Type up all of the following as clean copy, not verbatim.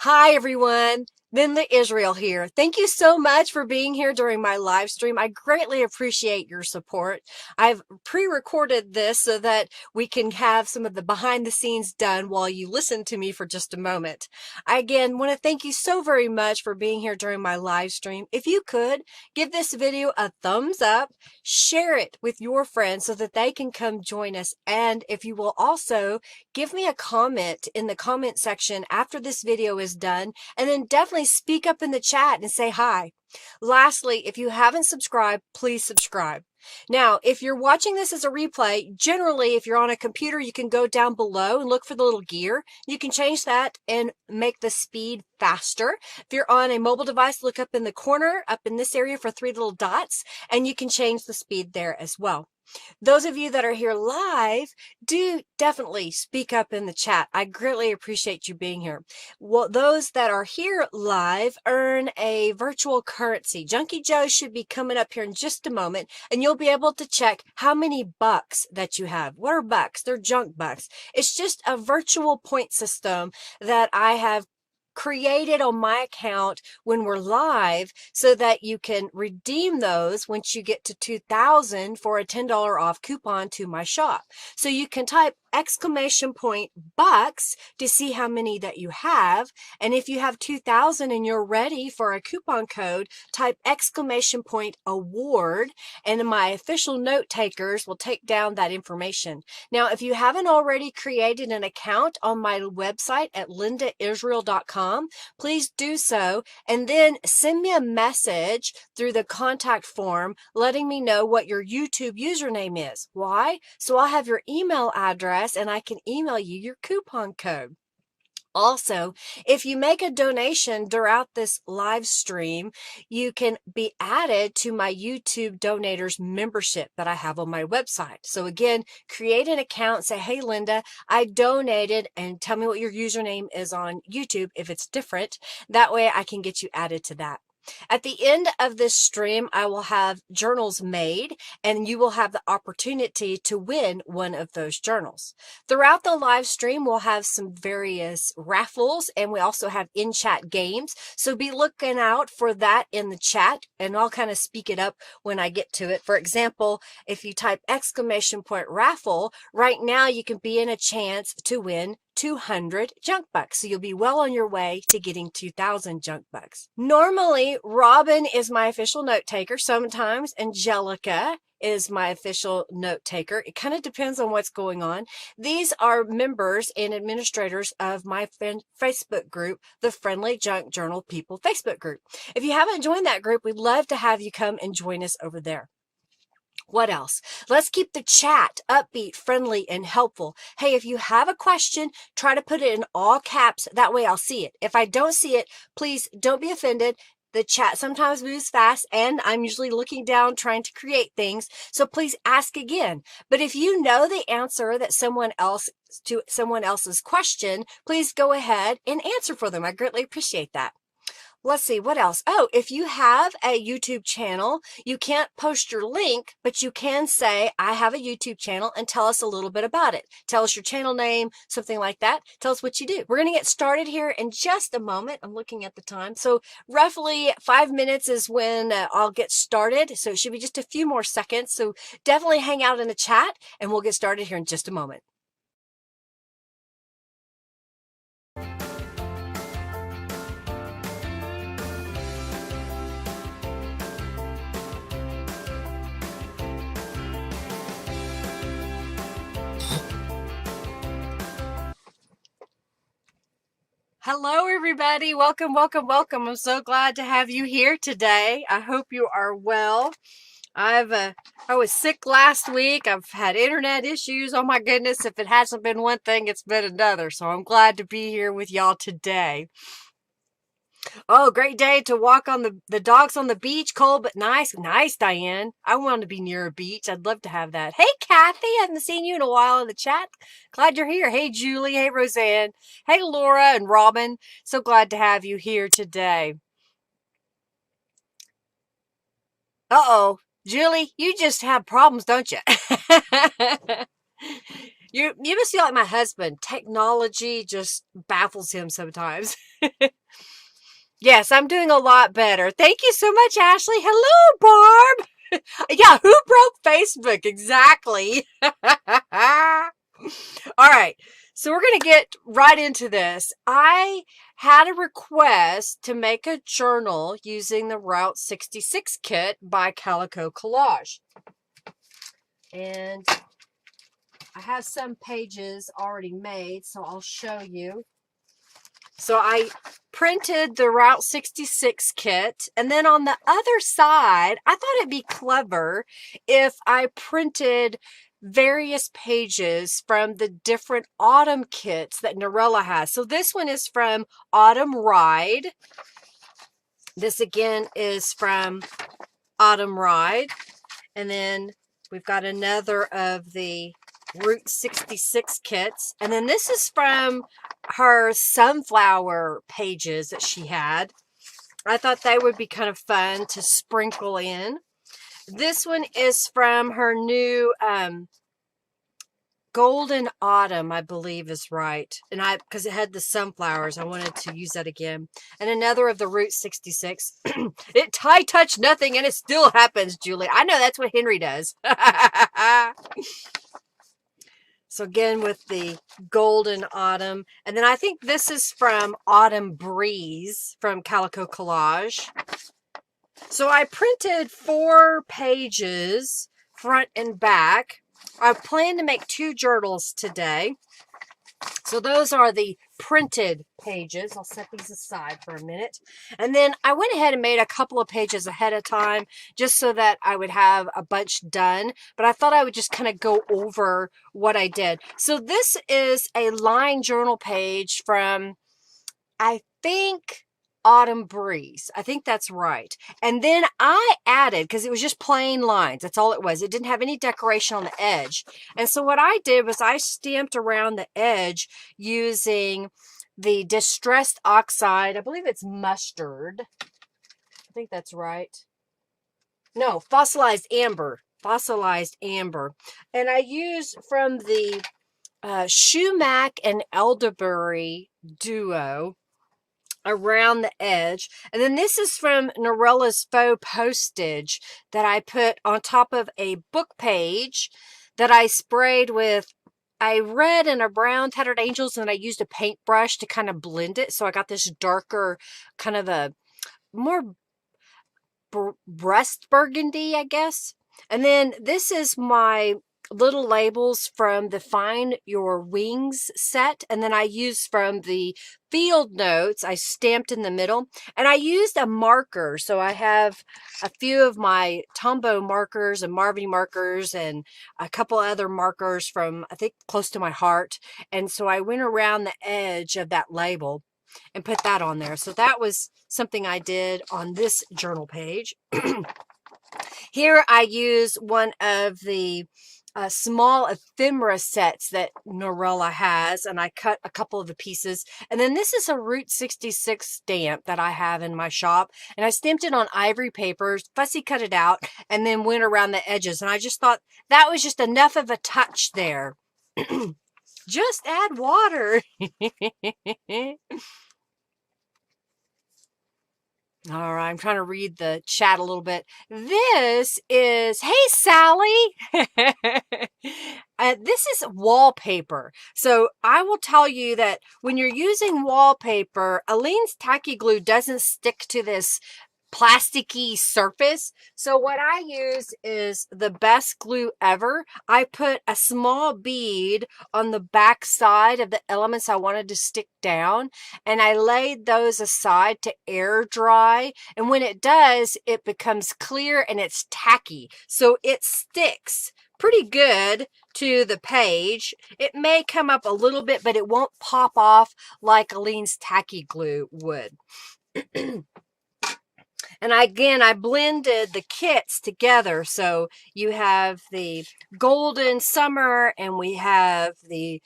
Hi everyone, Linda Israel here. Thank you so much for being here during my live stream. I greatly appreciate your support. I've pre-recorded this so that we can have some of the behind the scenes done while you listen to me for just a moment. I again want to thank you so very much for being here during my live stream. If you could, give this video a thumbs up, share it with your friends so that they can come join us. And if you will also give me a comment in the comment section after this video is done, and then definitely speak up in the chat and say hi. Lastly, if you haven't subscribed, please subscribe. Now, if you're watching this as a replay, generally, if you're on a computer, you can go down below and look for the little gear. You can change that and make the speed faster. If you're on a mobile device, look up in the corner, up in this area for 3 little dots, and you can change the speed there as well. Those of you that are here live, do definitely speak up in the chat. I greatly appreciate you being here. Well, those that are here live earn a virtual currency. Junkie Joe should be coming up here in just a moment, and you'll be able to check how many bucks that you have. What are bucks? They're junk bucks. It's just a virtual point system that I have created on my account when we're live so that you can redeem those once you get to 2,000 for a $10 off coupon to my shop. So you can type exclamation point bucks to see how many that you have. And if you have 2,000 and you're ready for a coupon code, type exclamation point award, and my official note takers will take down that information. Now, if you haven't already created an account on my website at lindaisrael.com, please do so, and then send me a message through the contact form letting me know what your YouTube username is. Why? So I'll have your email address and I can email you your coupon code. Also, if you make a donation throughout this live stream, you can be added to my YouTube donators membership that I have on my website. So again, create an account, say, hey, Linda, I donated, and tell me what your username is on YouTube if it's different. That way I can get you added to that. At the end of this stream, I will have journals made, and you will have the opportunity to win one of those journals. Throughout the live stream, we'll have some various raffles, and we also have in-chat games. So be looking out for that in the chat, and I'll kind of speak it up when I get to it. For example, if you type exclamation point raffle, right now you can be in a chance to win 200 junk bucks. So you'll be well on your way to getting 2,000 junk bucks. Normally, Robin is my official note taker. Sometimes Angelica is my official note taker. It kind of depends on what's going on. These are members and administrators of my Facebook group, the Friendly Junk Journal People Facebook group. If you haven't joined that group, we'd love to have you come and join us over there. What else? Let's keep the chat upbeat, friendly, and helpful. Hey, if you have a question, try to put it in all caps. That way I'll see it. If I don't see it, please don't be offended. The chat sometimes moves fast, and I'm usually looking down trying to create things. So please ask again. But if you know the answer that someone else's question, please go ahead and answer for them. I greatly appreciate that. Let's see, what else? Oh, if you have a YouTube channel, you can't post your link, but you can say, I have a YouTube channel, and tell us a little bit about it. Tell us your channel name, something like that. Tell us what you do. We're going to get started here in just a moment. I'm looking at the time. So roughly 5 minutes is when I'll get started. So it should be just a few more seconds. So definitely hang out in the chat, and we'll get started here in just a moment. Hello, everybody. Welcome, welcome, welcome. I'm so glad to have you here today. I hope you are well. I was sick last week. I've had internet issues. Oh my goodness. If it hasn't been one thing, it's been another. So I'm glad to be here with y'all today. Oh, great day to walk on the dogs on the beach. Cold but nice. Nice, Diane. I want to be near a beach. I'd love to have that. Hey, Kathy. I haven't seen you in a while in the chat. Glad you're here. Hey, Julie. Hey, Roseanne. Hey, Laura and Robin. So glad to have you here today. Uh-oh. Julie, you just have problems, don't you? You must feel like my husband. Technology just baffles him sometimes. Yes, I'm doing a lot better. Thank you so much, Ashley. Hello, Barb. Yeah, who broke Facebook? Exactly. All right. So we're going to get right into this. I had a request to make a journal using the Route 66 kit by Calico Collage. And I have some pages already made, so I'll show you. So I printed the Route 66 kit, and then on the other side, I thought it'd be clever if I printed various pages from the different autumn kits that Norella has. So this one is from Autumn Ride. This again is from Autumn Ride. And then we've got another of the Route 66 kits. And then this is from her sunflower pages that she had. I thought they would be kind of fun to sprinkle in. This one is from her new Golden Autumn, I believe is right. And because it had the sunflowers, I wanted to use that again. And another of the Route 66. It tie touch nothing and it still happens, Julie. I know that's what Henry does. So again with the Golden Autumn. And then I think this is from Autumn Breeze from Calico Collage. So I printed 4 pages, front and back. I plan to make 2 journals today. So those are the printed pages. I'll set these aside for a minute. And then I went ahead and made a couple of pages ahead of time just so that I would have a bunch done. But I thought I would just kind of go over what I did. So this is a line journal page from, I think, Autumn Breeze. I think that's right. And then I added, because it was just plain lines. That's all it was. It didn't have any decoration on the edge. And so what I did was I stamped around the edge using the Distressed Oxide. I believe it's mustard. I think that's right. No, Fossilized Amber. Fossilized Amber. And I used from the Shumac and Elderberry duo around the edge. And then this is from Norella's faux postage that I put on top of a book page that I sprayed with a red and a brown Tattered Angels, and I used a paintbrush to kind of blend it. So I got this darker, kind of a more breast burgundy, I guess. And then this is my little labels from the Find Your Wings set. And then I used from the Field Notes, I stamped in the middle. And I used a marker. So I have a few of my Tombow markers and Marvy markers and a couple other markers from, I think, close to my heart. And so I went around the edge of that label and put that on there. So that was something I did on this journal page. Here I use one of the small ephemera sets that Norella has, and I cut a couple of the pieces. And then this is a Route 66 stamp that I have in my shop, and I stamped it on ivory papers, fussy cut it out, and then went around the edges. And I just thought that was just enough of a touch there. Just add water. All right, I'm trying to read the chat a little bit. This is, hey, Sally. This is wallpaper. So I will tell you that when you're using wallpaper, Aleene's Tacky Glue doesn't stick to this plasticky surface. So what I use is the best glue ever. I put a small bead on the back side of the elements I wanted to stick down, and I laid those aside to air dry. And when it does, it becomes clear and it's tacky. So it sticks pretty good to the page. It may come up a little bit, but it won't pop off like Aleene's Tacky Glue would. And again, I blended the kits together. So you have the Golden Summer and we have the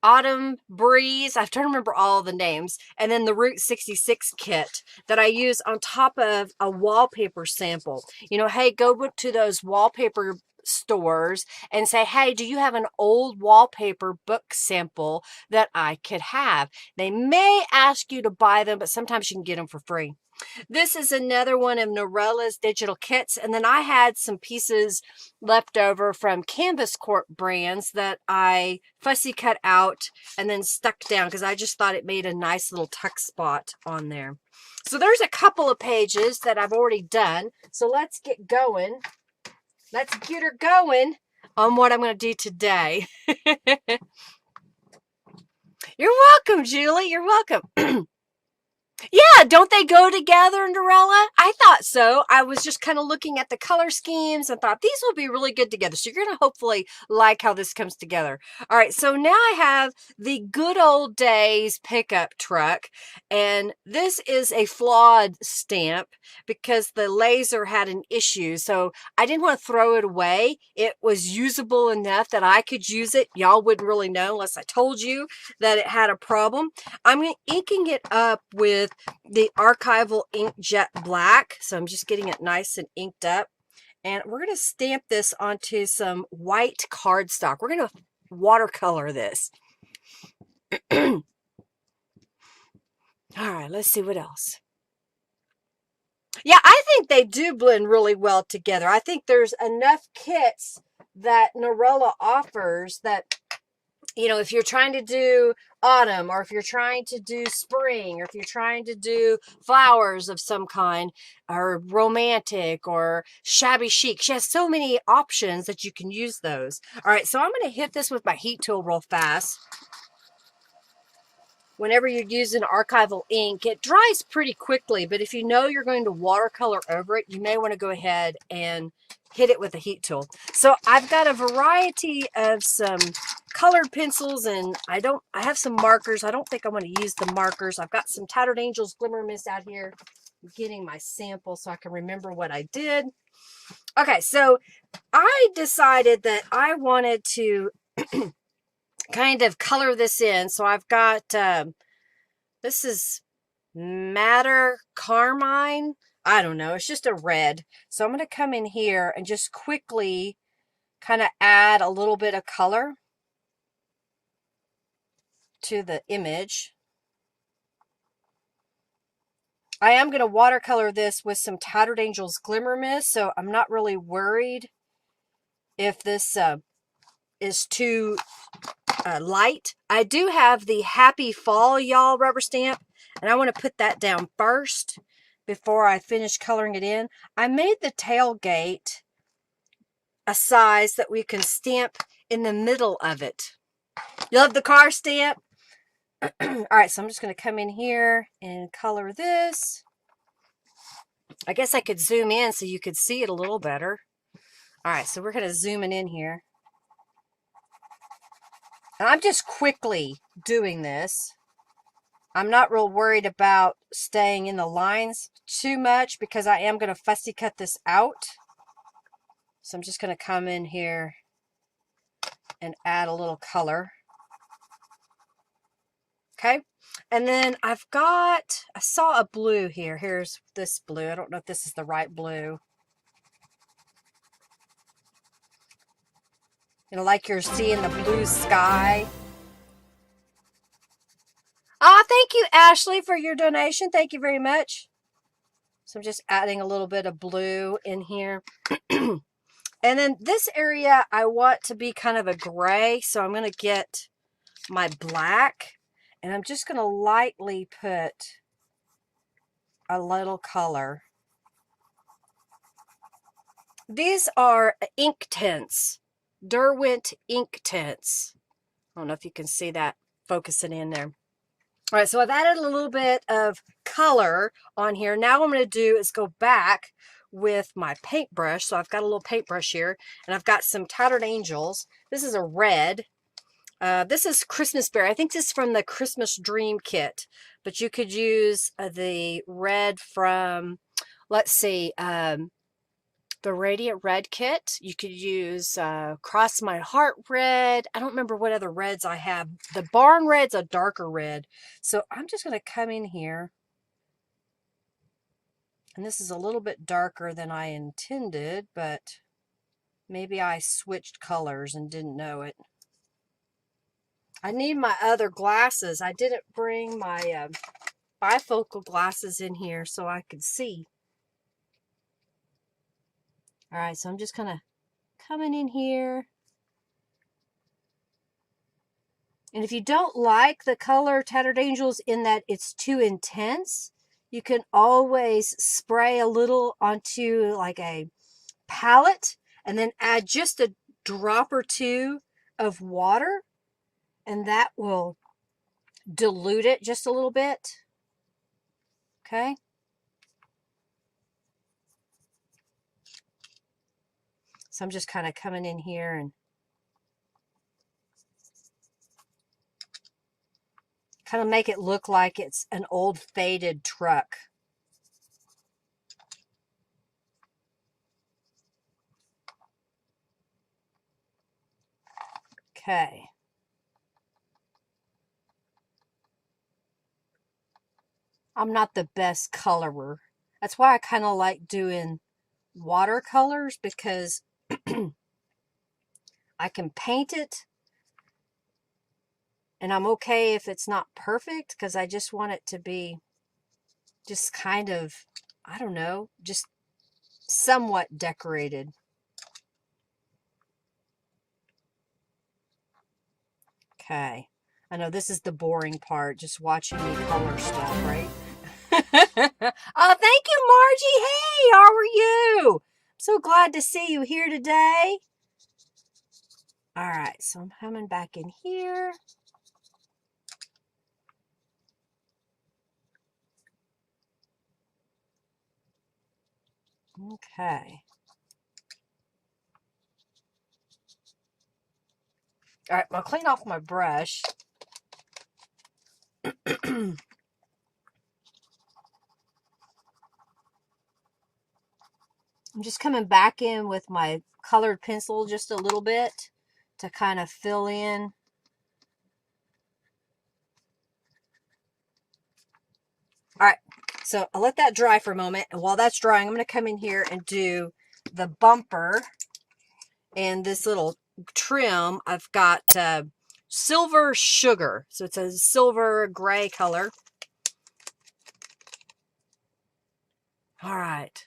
Autumn Breeze. I'm trying to remember all the names. And then the Route 66 kit that I use on top of a wallpaper sample. You know, hey, go to those wallpaper stores and say, hey, do you have an old wallpaper book sample that I could have? They may ask you to buy them, but sometimes you can get them for free. This is another one of Norella's digital kits. And then I had some pieces left over from Canvas Corp brands that I fussy cut out and then stuck down because I just thought it made a nice little tuck spot on there. So there's a couple of pages that I've already done. So let's get going. Let's get her going on what I'm going to do today. You're welcome, Julie. You're welcome. Yeah, don't they go together, Norella? I thought so. I was just kind of looking at the color schemes and thought these will be really good together. So you're going to hopefully like how this comes together. All right, so now I have the Good Old Days pickup truck. And this is a flawed stamp because the laser had an issue. So I didn't want to throw it away. It was usable enough that I could use it. Y'all wouldn't really know unless I told you that it had a problem. I'm inking it up with the archival ink jet black, so I'm just getting it nice and inked up, and we're going to stamp this onto some white cardstock. We're going to watercolor this. All right, let's see what else. Yeah, I think they do blend really well together. I think there's enough kits that Norella offers that, you know, if you're trying to do autumn, or if you're trying to do spring, or if you're trying to do flowers of some kind, or romantic, or shabby chic, she has so many options that you can use those. All right, so I'm going to hit this with my heat tool real fast. Whenever you're using archival ink, it dries pretty quickly, but if you know you're going to watercolor over it, you may want to go ahead and hit it with a heat tool. So I've got a variety of some colored pencils, and I have some markers. I don't think I want to use the markers. I've got some Tattered Angels Glimmer Mist out here. I'm getting my sample so I can remember what I did. Okay, so I decided that I wanted to kind of color this in. So I've got, this is Madder Carmine. I don't know. It's just a red. So I'm going to come in here and just quickly kind of add a little bit of color to the image. I am going to watercolor this with some Tattered Angels Glimmer Mist, so I'm not really worried if this is too light. I do have the Happy Fall Y'all rubber stamp, and I want to put that down first before I finish coloring it in. I made the tailgate a size that we can stamp in the middle of it. You love the car stamp? All right, so I'm just going to come in here and color this. I guess I could zoom in so you could see it a little better. All right, so we're going to zoom in here. And I'm just quickly doing this. I'm not real worried about staying in the lines too much because I am going to fussy cut this out. So I'm just going to come in here and add a little color. Okay. And then I saw a blue here. Here's this blue. I don't know if this is the right blue. You know, like you're seeing the blue sky. Ah, thank you, Ashley, for your donation. Thank you very much. So I'm just adding a little bit of blue in here. And then this area I want to be kind of a gray. So I'm going to get my black. And I'm just going to lightly put a little color. These are ink tints. Derwent ink tints. I don't know if you can see that focusing in there. All right, so I've added a little bit of color on here. Now what I'm going to do is go back with my paintbrush. So I've got a little paintbrush here, and I've got some Tattered Angels. This is a red. This is Christmas Berry. I think this is from the Christmas Dream Kit, but you could use the red from, let's see, the Radiant Red Kit. You could use Cross My Heart Red. I don't remember what other reds I have. The Barn Red's a darker red. So I'm just going to come in here. And this is a little bit darker than I intended, but maybe I switched colors and didn't know it. I need my other glasses. I didn't bring my bifocal glasses in here so I could see. All right, so I'm just kind of coming in here. And if you don't like the color Tattered Angels in that it's too intense, you can always spray a little onto like a palette and then add just a drop or two of water, and that will dilute it just a little bit. Okay. So I'm just kind of coming in here and kind of make it look like it's an old faded truck. Okay. I'm not the best colorer. That's why I kind of like doing watercolors, because I can paint it and I'm okay if it's not perfect, because I just want it to be just kind of, I don't know, just somewhat decorated. Okay. I know this is the boring part, just watching me color stuff, right? Oh, thank you, Margie. Hey, how are you? I'm so glad to see you here today. All right, so I'm coming back in here. Okay. All right, I'll clean off my brush. I'm just coming back in with my colored pencil just a little bit to kind of fill in. All right, so I'll let that dry for a moment. And while that's drying, I'm going to come in here and do the bumper and this little trim. I've got Silver Sugar. So it's a silver gray color. All right.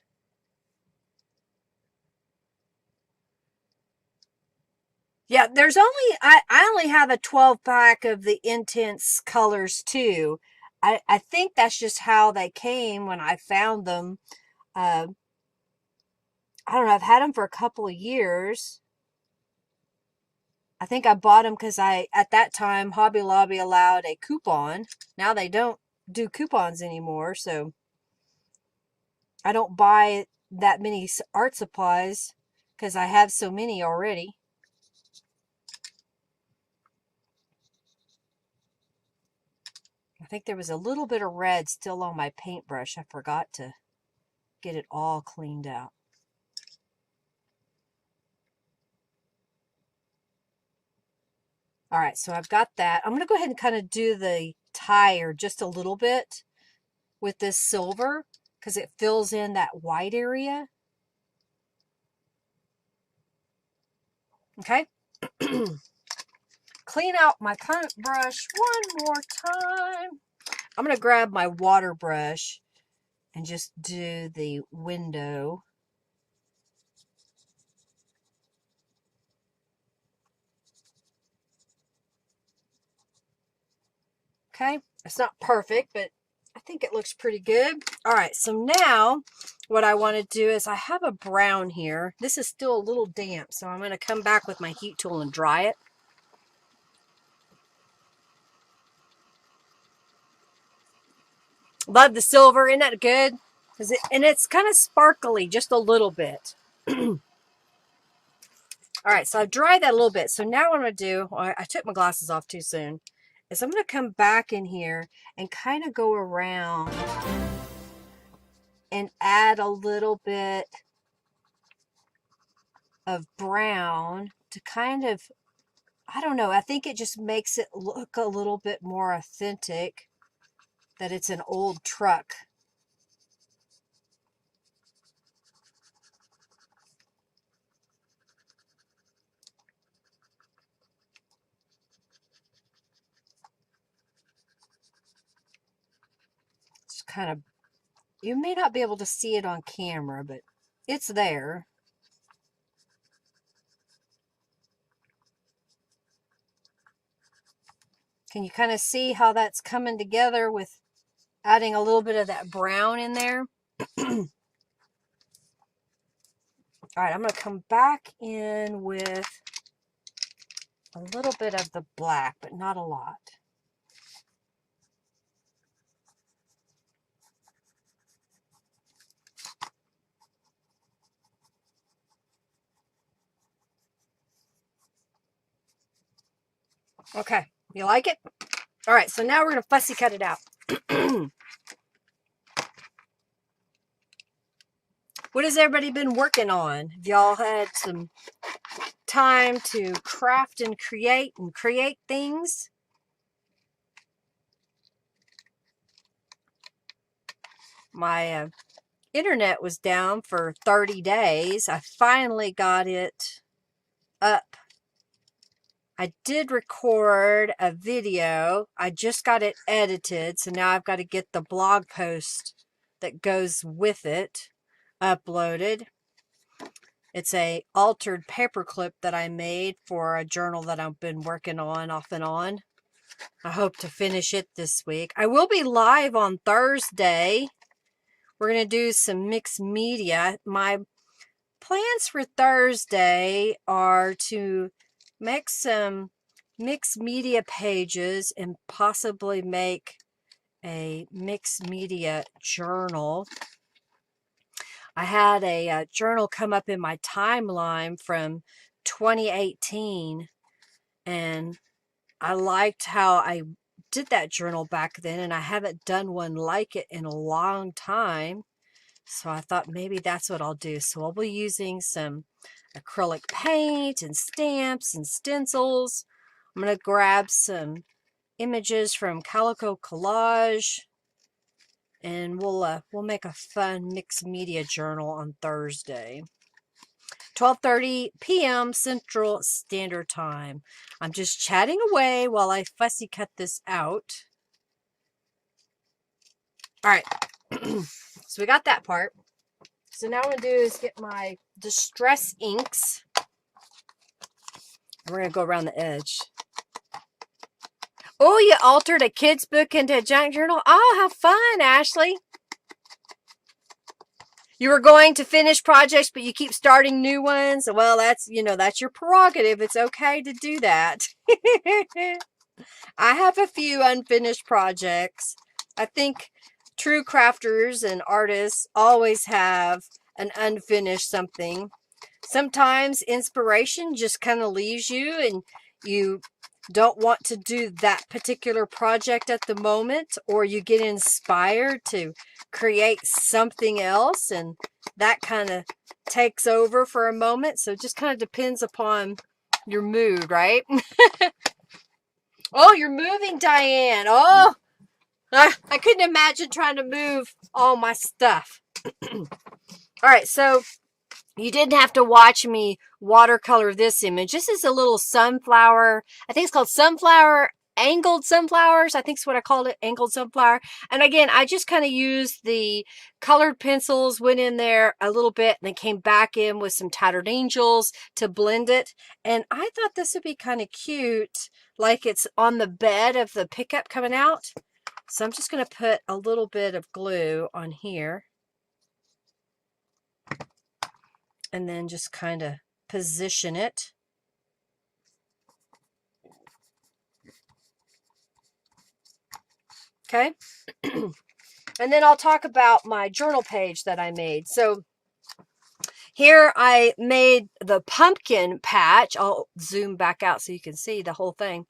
Yeah, there's only, I only have a 12 pack of the intense colors too. I think that's just how they came when I found them. I don't know, I've had them for a couple of years. I think I bought them because at that time, Hobby Lobby allowed a coupon. Now they don't do coupons anymore, so I don't buy that many art supplies because I have so many already. I think there was a little bit of red still on my paintbrush. I forgot to get it all cleaned out. All right, so I've got that. I'm going to go ahead and kind of do the tire just a little bit with this silver because it fills in that white area. Okay. Clean out my paintbrush one more time. I'm going to grab my water brush and just do the window. Okay, it's not perfect, but I think it looks pretty good. All right, so now what I want to do is I have a brown here. This is still a little damp, so I'm going to come back with my heat tool and dry it. Love the silver, isn't that good? And it's kind of sparkly, just a little bit. All right, so I've dried that a little bit. So now what I'm going to do, I took my glasses off too soon, is I'm going to come back in here and kind of go around and add a little bit of brown to kind of, I don't know, I think it just makes it look a little bit more authentic that it's an old truck. It's kind of, you may not be able to see it on camera, but it's there. Can you kind of see how that's coming together with adding a little bit of that brown in there? All right, I'm going to come back in with a little bit of the black, but not a lot. Okay, you like it? All right, so now we're going to fussy cut it out. What has everybody been working on? Have y'all had some time to craft and create things? My internet was down for 30 days. I finally got it up. I did record a video. I just got it edited, so now I've got to get the blog post that goes with it uploaded. It's a altered paperclip that I made for a journal that I've been working on off and on. I hope to finish it this week. I will be live on Thursday. We're going to do some mixed media. My plans for Thursday are to make some mixed media pages and possibly make a mixed media journal. I had a journal come up in my timeline from 2018, and I liked how I did that journal back then, and I haven't done one like it in a long time. So I thought maybe that's what I'll do. So I'll be using some acrylic paint and stamps and stencils. I'm going to grab some images from Calico Collage, and we'll make a fun mixed media journal on Thursday. 12:30 p.m. Central Standard Time. I'm just chatting away while I fussy cut this out. All right. So we got that part. So now what I'm going to do is get my Distress inks. We're going to go around the edge. Oh, you altered a kid's book into a junk journal? Oh, how fun, Ashley. You were going to finish projects, but you keep starting new ones. Well, that's your prerogative. It's okay to do that. I have a few unfinished projects. I think true crafters and artists always have an unfinished something. Sometimes inspiration just kind of leaves you and you don't want to do that particular project at the moment, or you get inspired to create something else and that kind of takes over for a moment. So it just kind of depends upon your mood, right? Oh, you're moving, Diane. Oh, I couldn't imagine trying to move all my stuff. All right, so you didn't have to watch me watercolor this image. This is a little sunflower. I think it's called sunflower, angled sunflowers. I think it's what I called it, angled sunflower. And again, I just kind of used the colored pencils, went in there a little bit, and then came back in with some Tattered Angels to blend it. And I thought this would be kind of cute, like it's on the bed of the pickup coming out. So I'm just going to put a little bit of glue on here. And then just kind of position it. Okay. And then I'll talk about my journal page that I made. So Here I made the pumpkin patch. I'll zoom back out so you can see the whole thing.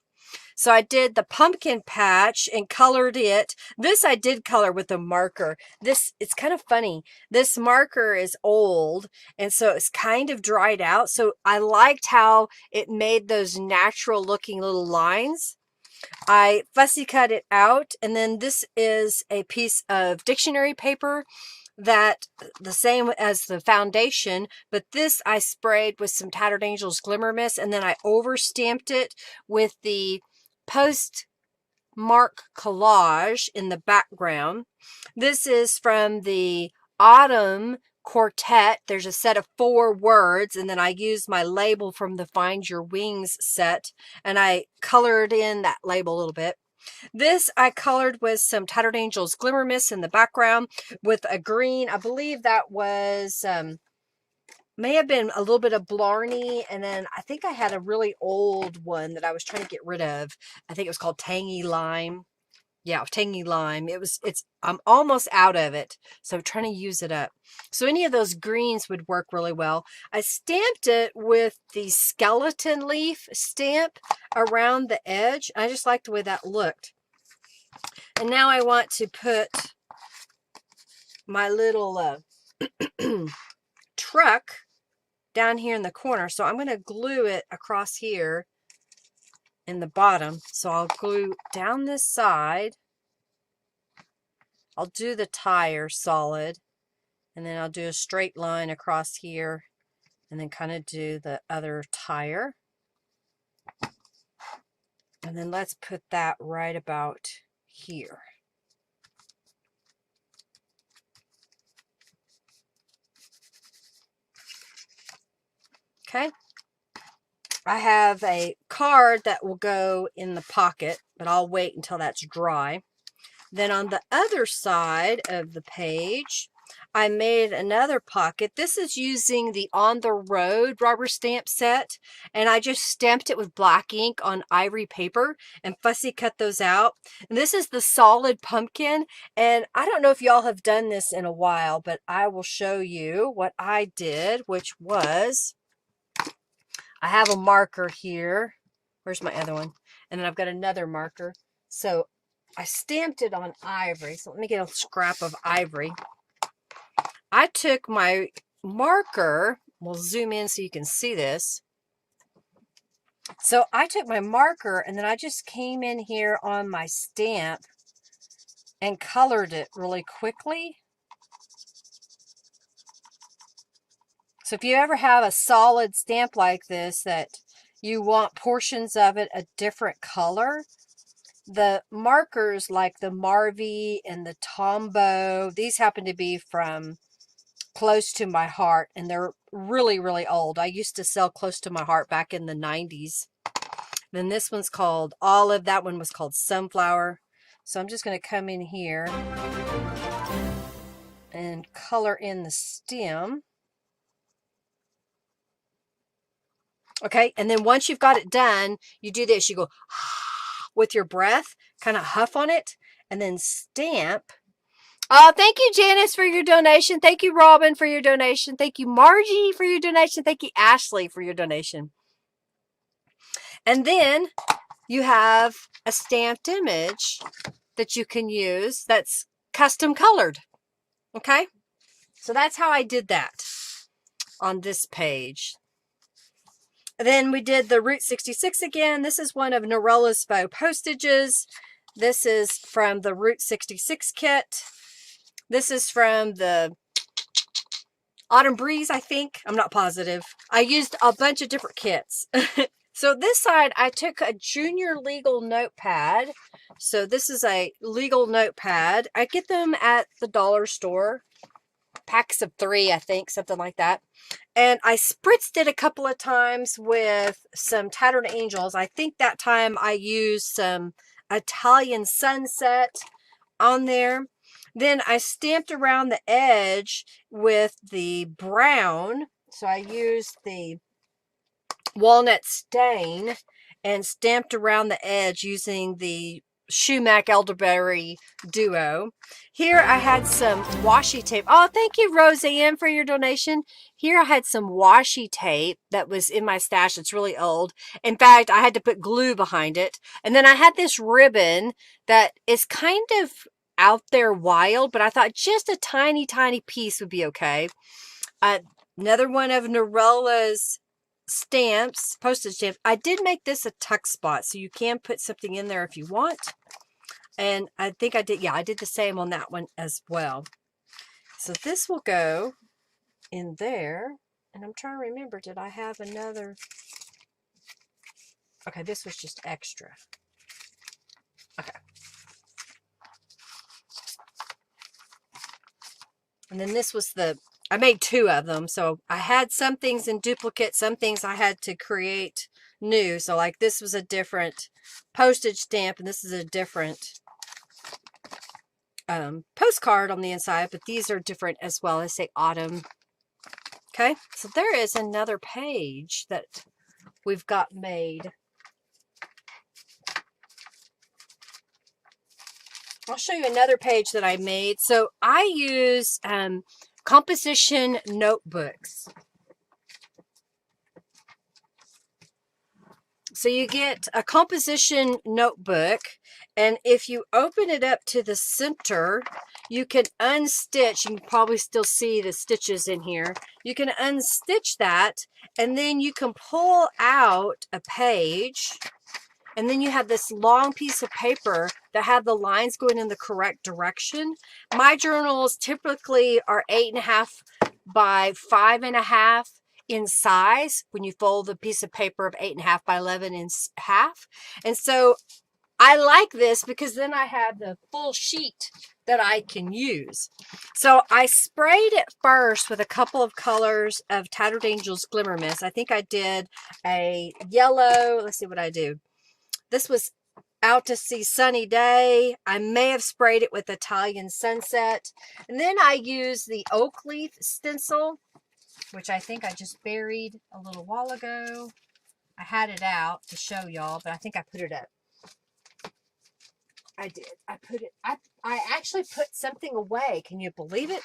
So I did the pumpkin patch and colored it. This I did color with a marker. It's kind of funny. This marker is old, and so it's kind of dried out. So I liked how it made those natural looking little lines. I fussy cut it out, and then this is a piece of dictionary paper that the same as the foundation, but this I sprayed with some Tattered Angels Glimmer Mist, and then I over stamped it with the postmark collage in the background. This is from the Autumn Quartet. There's a set of 4 words, and then I used my label from the Find Your Wings set, and I colored in that label a little bit. This I colored with some Tattered Angels Glimmer Mist in the background with a green. I believe that was, may have been a little bit of Blarney. And then I think I had a really old one that I was trying to get rid of. I think it was called Tangy Lime. Yeah, Tangy Lime. I'm almost out of it, so I'm trying to use it up. So any of those greens would work really well. I stamped it with the skeleton leaf stamp around the edge. I just like the way that looked. And now I want to put my little truck down here in the corner. So I'm going to glue it across here in the bottom. So I'll glue down this side. I'll do the tire solid, and then I'll do a straight line across here, and then kind of do the other tire. And then let's put that right about here. Okay. I have a card that will go in the pocket, but I'll wait until that's dry. Then on the other side of the page, I made another pocket. This is using the On the Road rubber stamp set, and I just stamped it with black ink on ivory paper and fussy cut those out. And this is the solid pumpkin, and I don't know if y'all have done this in a while, but I will show you what I did, which was, I have a marker here. Where's my other one? And then I've got another marker. So I stamped it on ivory. So let me get a scrap of ivory. I took my marker. We'll zoom in so you can see this. So I took my marker, and then I just came in here on my stamp and colored it really quickly. So if you ever have a solid stamp like this that you want portions of it a different color, the markers like the Marvy and the Tombow, these happen to be from Close to My Heart, and they're really, really old. I used to sell Close to My Heart back in the 90s. Then this one's called Olive. That one was called Sunflower. So I'm just going to come in here and color in the stem. Okay, and then once you've got it done, you do this. You go with your breath, kind of huff on it, and then stamp. Thank you, Janice, for your donation. Thank you, Robin, for your donation. Thank you, Margie, for your donation. Thank you, Ashley, for your donation. And then you have a stamped image that you can use that's custom colored. Okay, so that's how I did that on this page. Then we did the Route 66 again. This is one of Norella's faux postages. This is from the Route 66 kit. This is from the Autumn Breeze, I think. I'm not positive. I used a bunch of different kits. So this side, I took a junior legal notepad. So this is a legal notepad. I get them at the dollar store. Packs of 3, I think, something like that. And I spritzed it a couple of times with some Tattered Angels. I think that time I used some Italian Sunset on there. Then I stamped around the edge with the brown. So I used the walnut stain and stamped around the edge using the Shumac Elderberry Duo. Here I had some washi tape. Oh, thank you, Roseanne, for your donation. Here I had some washi tape that was in my stash. It's really old. In fact, I had to put glue behind it. And then I had this ribbon that is kind of out there wild, but I thought just a tiny, tiny piece would be okay. Another one of Norella's stamps, postage stamps. I did make this a tuck spot, so you can put something in there if you want. And I think I did, yeah, I did the same on that one as well. So this will go in there. And I'm trying to remember, did I have another? Okay, this was just extra. Okay. And then this was I made 2 of them. So I had some things in duplicate, some things I had to create new. So like this was a different postage stamp and this is a different postcard on the inside, but these are different as well. They say autumn. Okay, so there is another page that we've got made. I'll show you another page that I made. So I use composition notebooks. So you get a composition notebook, and if you open it up to the center, you can unstitch. You can probably still see the stitches in here. You can unstitch that, and then you can pull out a page, and then you have this long piece of paper that have the lines going in the correct direction. My journals typically are 8.5 by 5.5 in size when you fold the piece of paper of 8.5 by 11 in half. And so I like this because then I have the full sheet that I can use. So I sprayed it first with a couple of colors of Tattered Angels Glimmer Mist. I think I did a yellow. Let's see what I do. This was Out to See Sunny Day. I may have sprayed it with Italian Sunset. And then I used the oak leaf stencil, which I think I just buried a little while ago. I had it out to show y'all, but I think I put it up. I did. I actually put something away. Can you believe it?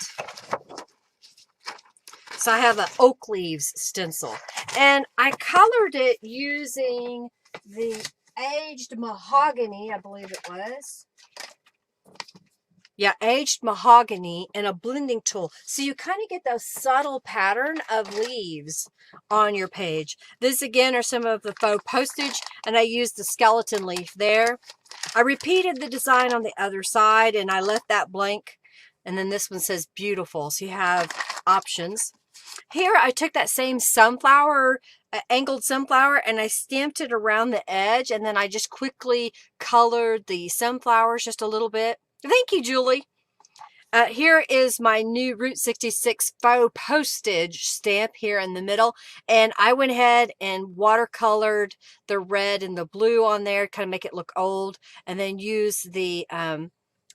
So I have an oak leaves stencil. And I colored it using the aged mahogany, I believe it was. Yeah, aged mahogany and a blending tool. So you kind of get those subtle pattern of leaves on your page. This again are some of the faux postage, and I used the skeleton leaf there. I repeated the design on the other side and I left that blank. And then this one says beautiful. So you have options. Here I took that same sunflower, angled sunflower, and I stamped it around the edge, and then I just quickly colored the sunflowers just a little bit. Thank you, Julie. Here is my new Route 66 faux postage stamp here in the middle, and I went ahead and watercolored the red and the blue on there, kind of make it look old, and then use the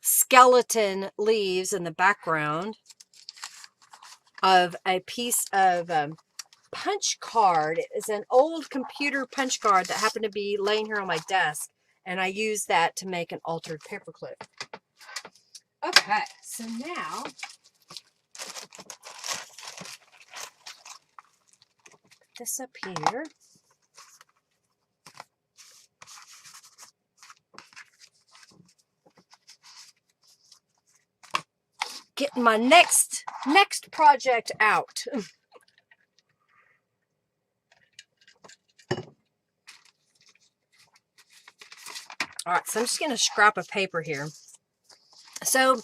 skeleton leaves in the background of a piece of punch card. It is an old computer punch card that happened to be laying here on my desk, and I used that to make an altered paperclip. Okay, so now put this up here. Getting my next project out. All right, so I'm just going to scrap a paper here. So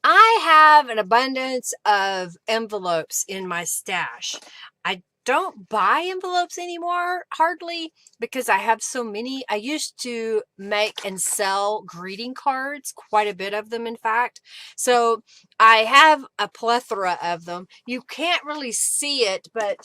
I have an abundance of envelopes in my stash. I don't buy envelopes anymore, hardly, because I have so many. I used to make and sell greeting cards, quite a bit of them, in fact. So I have a plethora of them. You can't really see it, but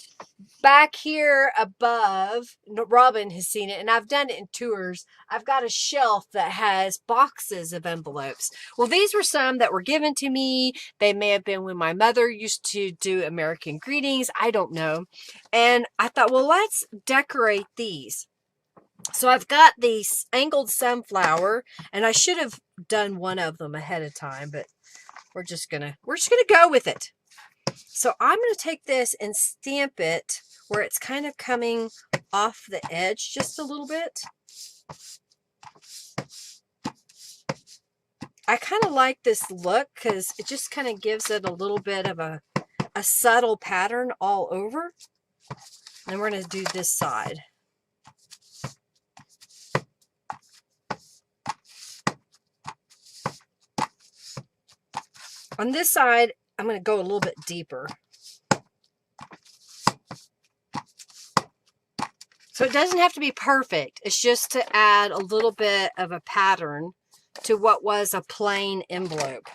back here above, Robin has seen it, and I've done it in tours. I've got a shelf that has boxes of envelopes. Well, these were some that were given to me. They may have been when my mother used to do American greetings. I don't know. And I thought, well, let's decorate these. So I've got the angled sunflower, and I should have done one of them ahead of time, but we're just gonna go with it. So I'm gonna take this and stamp it where it's kind of coming off the edge just a little bit. I kind of like this look because it just kind of gives it a little bit of a subtle pattern all over. And we're going to do this side. On this side, I'm going to go a little bit deeper. So it doesn't have to be perfect. It's just to add a little bit of a pattern to what was a plain envelope.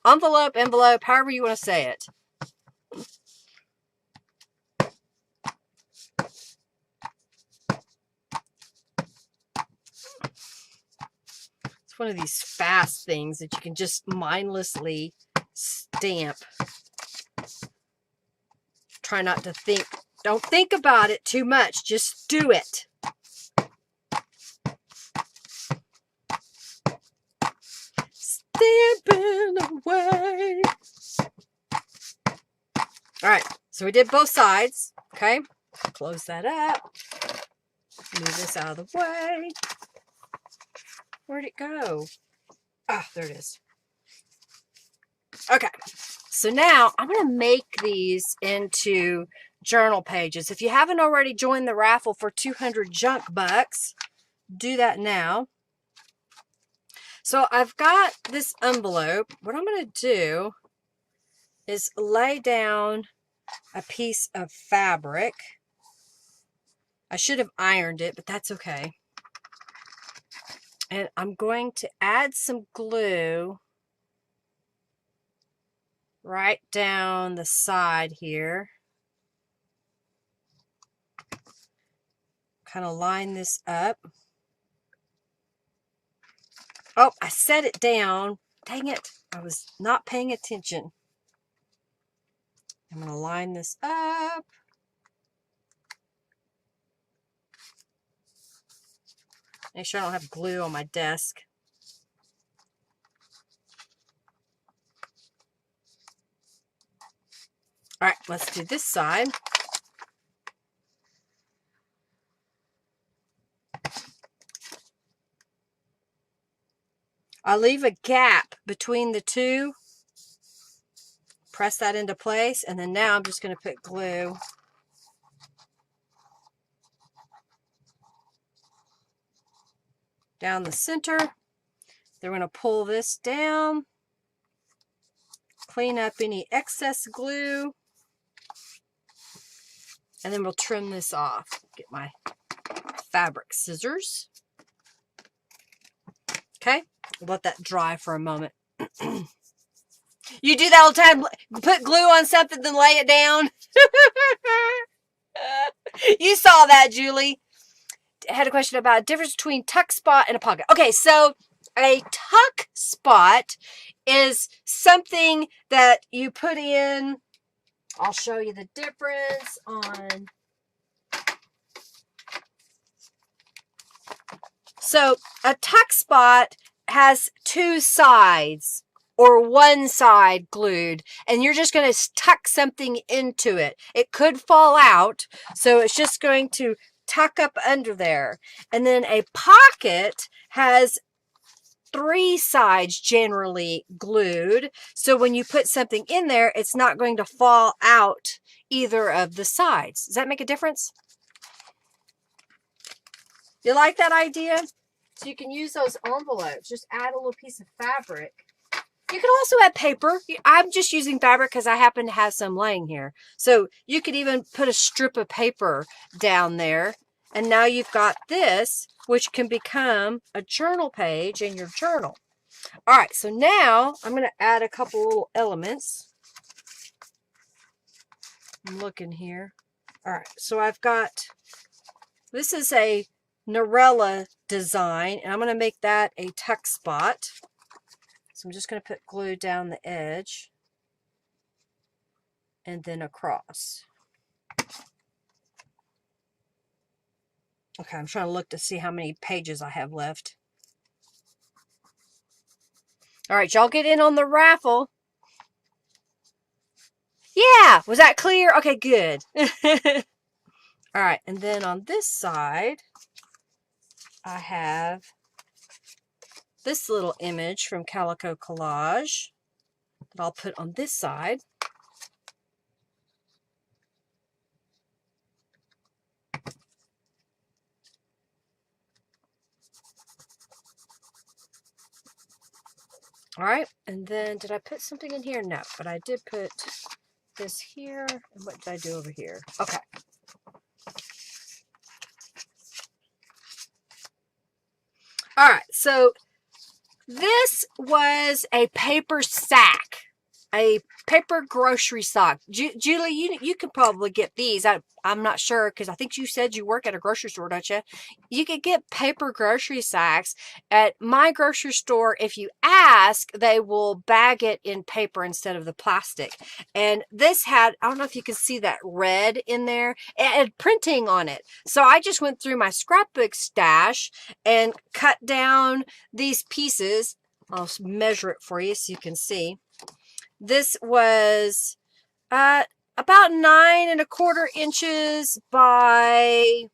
Envelope, however you want to say it. It's one of these fast things that you can just mindlessly stamp. Try not to think. Don't think about it too much. Just do it. Stamping away. All right, so we did both sides. Okay, close that up. Move this out of the way. Where'd it go? Ah, there it is. Okay, so now I'm going to make these into journal pages. If you haven't already joined the raffle for 200 junk bucks, do that now. So I've got this envelope. What I'm going to do is lay down a piece of fabric. I should have ironed it, but that's okay. And I'm going to add some glue right down the side here. Kind of line this up. Oh, I set it down. Dang it. I was not paying attention. I'm going to line this up. Make sure I don't have glue on my desk. All right, let's do this side. I'll leave a gap between the two. Press that into place, and then now I'm just going to put glue down the center. Then we're going to pull this down, clean up any excess glue, and then we'll trim this off. Get my fabric scissors. Okay, let that dry for a moment. You do that all the time. Put glue on something, then lay it down. You saw that, Julie. I had a question about a difference between tuck spot and a pocket. Okay, so a tuck spot is something that you put in. I'll show you the difference on. So a tuck spot has two sides or one side glued, and you're just going to tuck something into it. It could fall out, so it's just going to tuck up under there. And then a pocket has three sides generally glued, so when you put something in there, it's not going to fall out either of the sides. Does that make a difference? You like that idea? So you can use those envelopes. Just add a little piece of fabric. You can also add paper. I'm just using fabric because I happen to have some laying here. So you could even put a strip of paper down there. And now you've got this, which can become a journal page in your journal. All right, so now I'm going to add a couple little elements. I'm looking here. All right, so I've got, this is a Norella Design, and I'm going to make that a tuck spot. So I'm just going to put glue down the edge and then across. Okay, I'm trying to look to see how many pages I have left. All right, y'all get in on the raffle. Yeah, was that clear? Okay, good. All right, and then on this side, I have this little image from Calico Collage that I'll put on this side. All right, and then did I put something in here? No, but I did put this here. And what did I do over here? Okay. All right, so this was a paper sack, a paper grocery sack. Julie, you could probably get these. I'm not sure because I think you said you work at a grocery store, don't you? You could get paper grocery sacks at my grocery store. If you ask, they will bag it in paper instead of the plastic. And this had, I don't know if you can see that red in there, it had printing on it. So I just went through my scrapbook stash and cut down these pieces. I'll measure it for you so you can see. This was about 9¼ inches by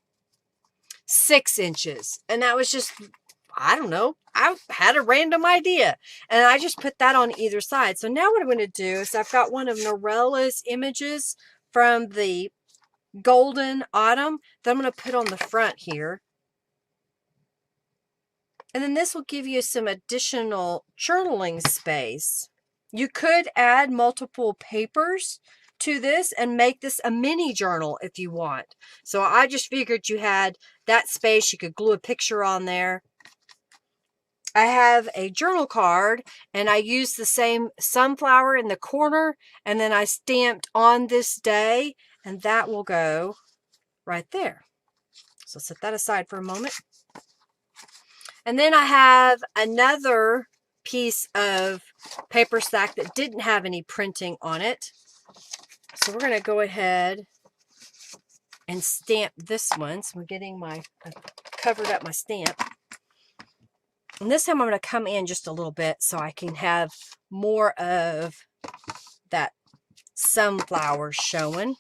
6 inches. And that was just, I don't know, I had a random idea. And I just put that on either side. So now what I'm going to do is I've got one of Norella's images from the Golden Autumn that I'm going to put on the front here. And then this will give you some additional journaling space. You could add multiple papers to this and make this a mini journal if you want. So I just figured you had that space. You could glue a picture on there. I have a journal card and I used the same sunflower in the corner and then I stamped on this day and that will go right there. So set that aside for a moment. And then I have another piece of paper sack that didn't have any printing on it. So we're going to go ahead and stamp this one. So I'm getting I've covered up my stamp. And this time I'm going to come in just a little bit so I can have more of that sunflower showing.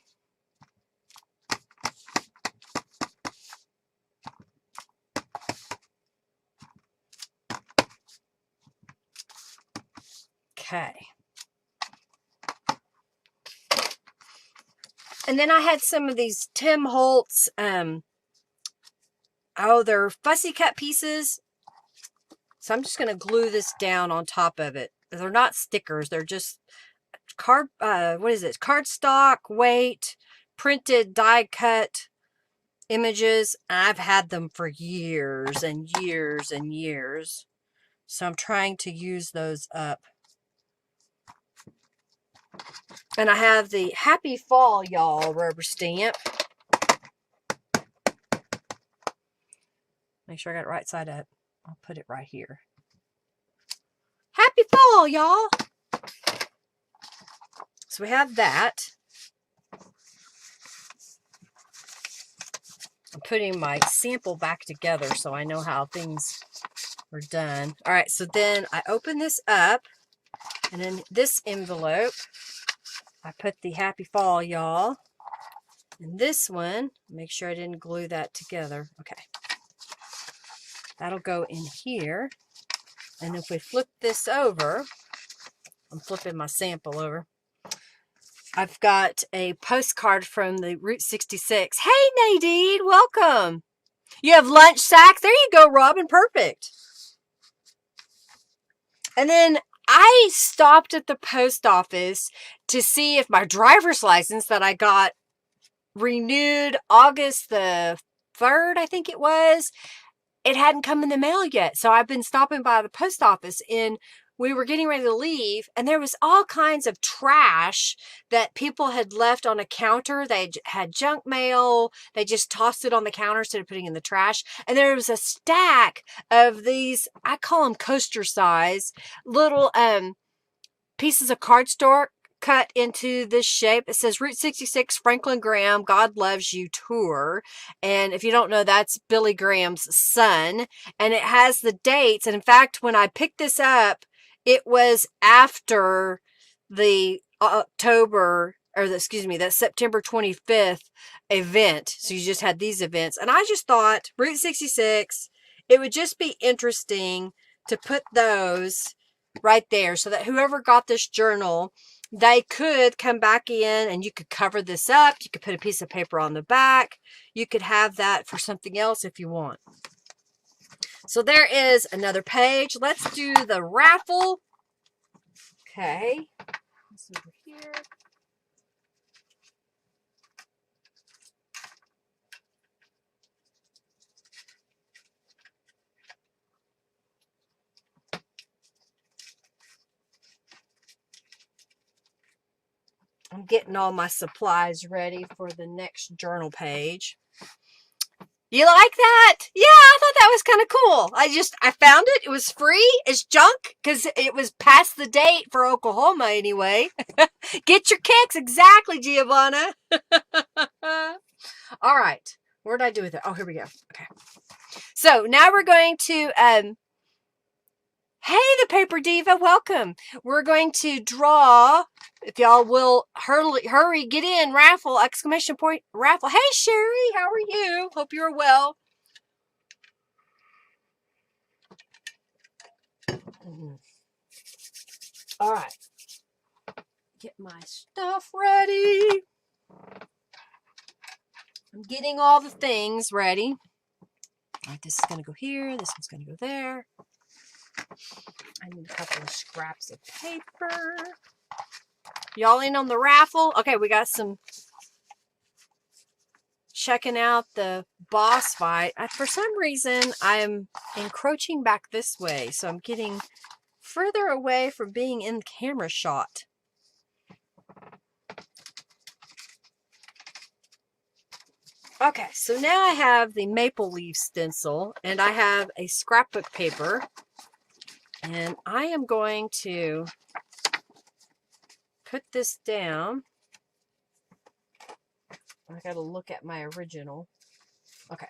Okay. And then I had some of these Tim Holtz, they're fussy cut pieces. So I'm just going to glue this down on top of it. They're not stickers. They're just cardstock, weight, printed, die cut images. I've had them for years and years and years. So I'm trying to use those up. And I have the Happy Fall, y'all, rubber stamp. Make sure I got it right side up. I'll put it right here. Happy fall, y'all. So we have that. I'm putting my sample back together so I know how things are done. All right, so then I open this up, and in this envelope, I put the Happy Fall, y'all. And this one, make sure I didn't glue that together. Okay. That'll go in here. And if we flip this over, I'm flipping my sample over. I've got a postcard from the Route 66. Hey, Nadine, welcome. You have lunch sacks. There you go, Robin. Perfect. And then I stopped at the post office to see if my driver's license that I got renewed August the 3rd, I think it was, it hadn't come in the mail yet. So I've been stopping by the post office and we were getting ready to leave and there was all kinds of trash that people had left on a counter. They had junk mail. They just tossed it on the counter instead of putting it in the trash. And there was a stack of these, I call them coaster size, little pieces of cardstock cut into this shape. It says Route 66 Franklin Graham, God Loves You Tour. And if you don't know, that's Billy Graham's son. And it has the dates. And in fact, when I picked this up, it was after the that September 25th event. So you just had these events. And I just thought Route 66, it would just be interesting to put those right there so that whoever got this journal, they could come back in and you could cover this up. You could put a piece of paper on the back. You could have that for something else if you want. So there is another page. Let's do the raffle. Okay. This over here. I'm getting all my supplies ready for the next journal page. You like that? Yeah, I thought that was kind of cool. I found it. It was free. It's junk because it was past the date for Oklahoma anyway. Get your kicks. Exactly, Giovanna. All right. What did I do with it? Oh, here we go. Okay. So now we're going to, hey, the Paper Diva, welcome. We're going to draw, if y'all will hurry, get in, raffle, exclamation point, raffle. Hey, Sherry, how are you? Hope you're well. All right. Get my stuff ready. I'm getting all the things ready. All right, this is going to go here. This one's going to go there. I need a couple of scraps of paper. Y'all in on the raffle? Okay, we got some checking out the boss fight. For some reason, I'm encroaching back this way, so I'm getting further away from being in camera shot. Okay, so now I have the maple leaf stencil, and I have a scrapbook paper, and I am going to put this down. I gotta look at my original. Okay.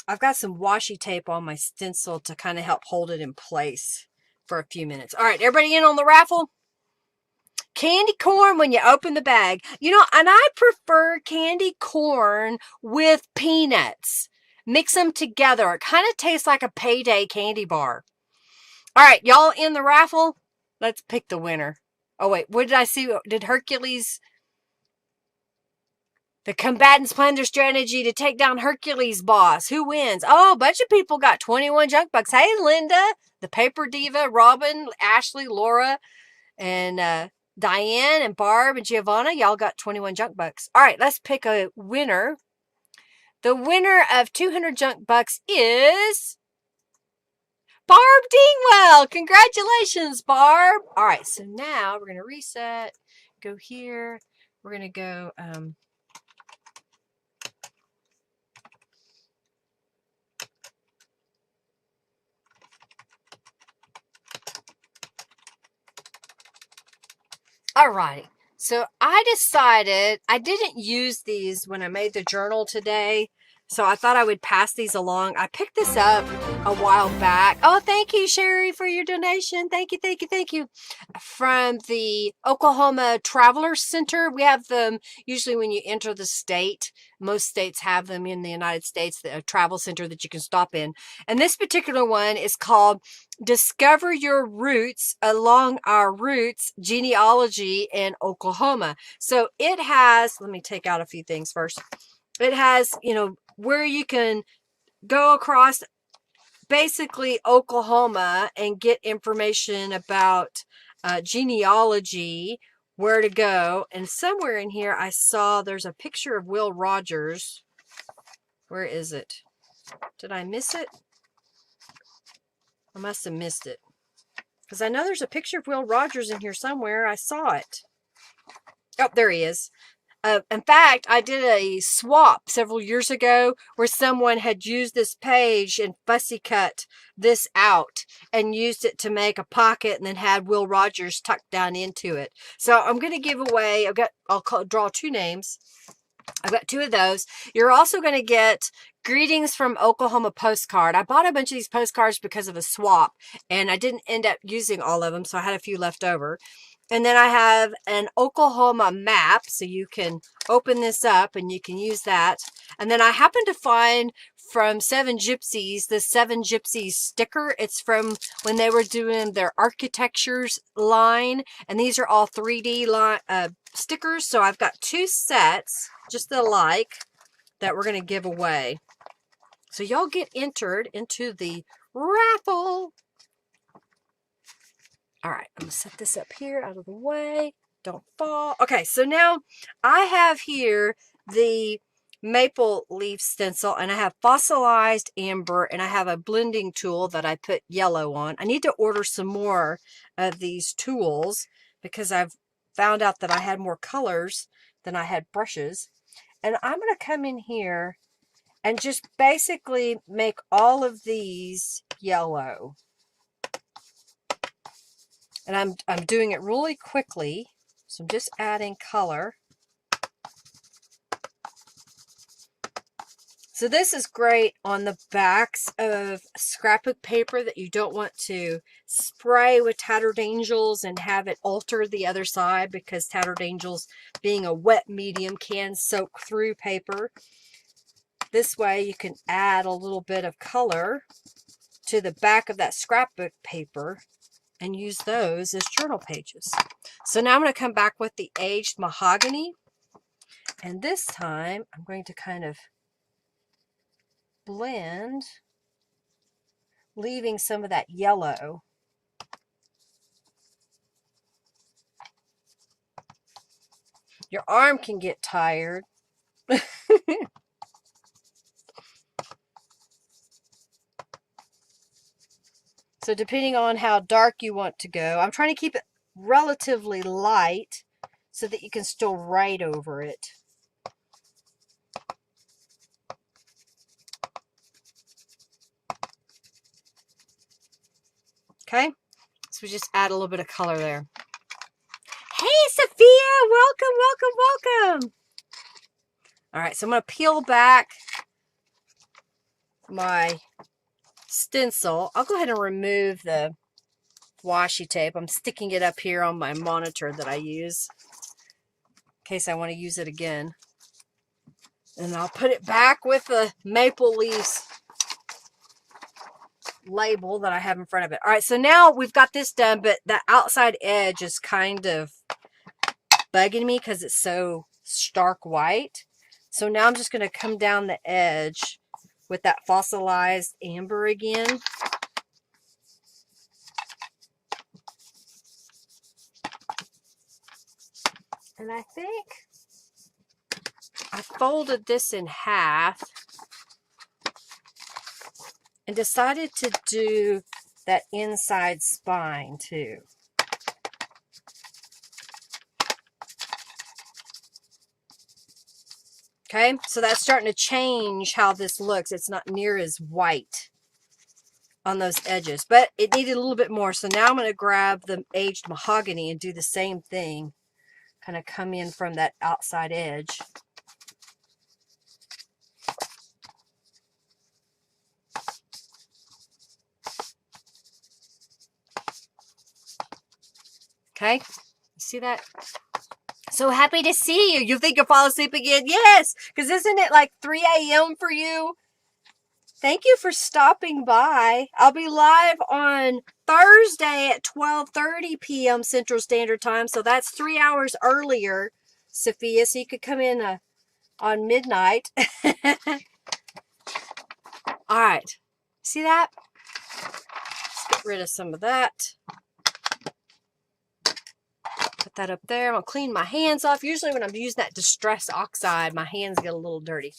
I've got some washi tape on my stencil to kind of help hold it in place for a few minutes. All right, everybody in on the raffle? Candy corn when you open the bag. You know, and I prefer candy corn with peanuts. Mix them together. It kind of tastes like a payday candy bar. All right, y'all in the raffle? Let's pick the winner. Oh, wait, what did I see? Did Hercules... The combatants plan their strategy to take down Hercules' boss. Who wins? Oh, a bunch of people got 21 junk bucks. Hey, Linda, the Paper Diva, Robin, Ashley, Laura, and Diane, and Barb, and Giovanna. Y'all got 21 junk bucks. All right, let's pick a winner. The winner of 200 junk bucks is Barb Dingwell. Congratulations, Barb. All right, so now we're going to reset. Go here. We're going to go... Alrighty, so I decided I didn't use these when I made the journal today, so I thought I would pass these along. I picked this up a while back. Oh, thank you, Sherry, for your donation. Thank you, thank you, thank you. From the Oklahoma Traveler Center. We have them usually when you enter the state. Most states have them in the United States, the travel center that you can stop in. And this particular one is called Discover Your Roots Along Our Roots Genealogy in Oklahoma. So it has, let me take out a few things first. It has, you know, where you can go across basically Oklahoma and get information about genealogy, where to go. And somewhere in here I saw there's a picture of Will Rogers. Where is it? Did I miss it? I must have missed it. Because I know there's a picture of Will Rogers in here somewhere. I saw it. Oh, there he is. In fact, I did a swap several years ago where someone had used this page and fussy cut this out and used it to make a pocket and then had Will Rogers tucked down into it. So I'm going to give away, draw two names. I've got two of those. You're also going to get Greetings from Oklahoma postcard. I bought a bunch of these postcards because of a swap, and I didn't end up using all of them, so I had a few left over. And then I have an Oklahoma map, so you can open this up and you can use that. And then I happened to find from Seven Gypsies, the Seven Gypsies sticker. It's from when they were doing their architectures line. And these are all 3D stickers. So I've got two sets, just alike, that we're going to give away. So y'all get entered into the raffle. All right, I'm going to set this up here out of the way. Don't fall. Okay, so now I have here the maple leaf stencil, and I have fossilized amber, and I have a blending tool that I put yellow on. I need to order some more of these tools because I've found out that I had more colors than I had brushes. And I'm going to come in here and just basically make all of these yellow. And I'm doing it really quickly, so I'm just adding color. So this is great on the backs of scrapbook paper that you don't want to spray with Tattered Angels and have it alter the other side, because Tattered Angels, being a wet medium, can soak through paper. This way you can add a little bit of color to the back of that scrapbook paper and use those as journal pages. So now I'm going to come back with the aged mahogany. And this time I'm going to kind of blend, leaving some of that yellow. Your arm can get tired. So depending on how dark you want to go, I'm trying to keep it relatively light so that you can still write over it. Okay, so we just add a little bit of color there. Hey, Sophia, welcome, welcome, welcome. All right, so I'm going to peel back my stencil. I'll go ahead and remove the washi tape. I'm sticking it up here on my monitor that I use in case I want to use it again. And I'll put it back with the maple leaves label that I have in front of it. All right, so now we've got this done, but the outside edge is kind of bugging me because it's so stark white. So now I'm just going to come down the edge with that fossilized amber again. And I think I folded this in half and decided to do that inside spine too. Okay, so that's starting to change how this looks. It's not near as white on those edges, but it needed a little bit more. So now I'm going to grab the aged mahogany and do the same thing. Kind of come in from that outside edge. Okay, see that? So happy to see you. You think you'll fall asleep again? Yes, because isn't it like 3 a.m. for you? Thank you for stopping by. I'll be live on Thursday at 12:30 p.m. Central Standard Time. So that's 3 hours earlier, Sophia. So you could come in on midnight. All right. See that? Let's get rid of some of that. Put that up there. I'm going to clean my hands off. Usually when I'm using that Distress Oxide, my hands get a little dirty.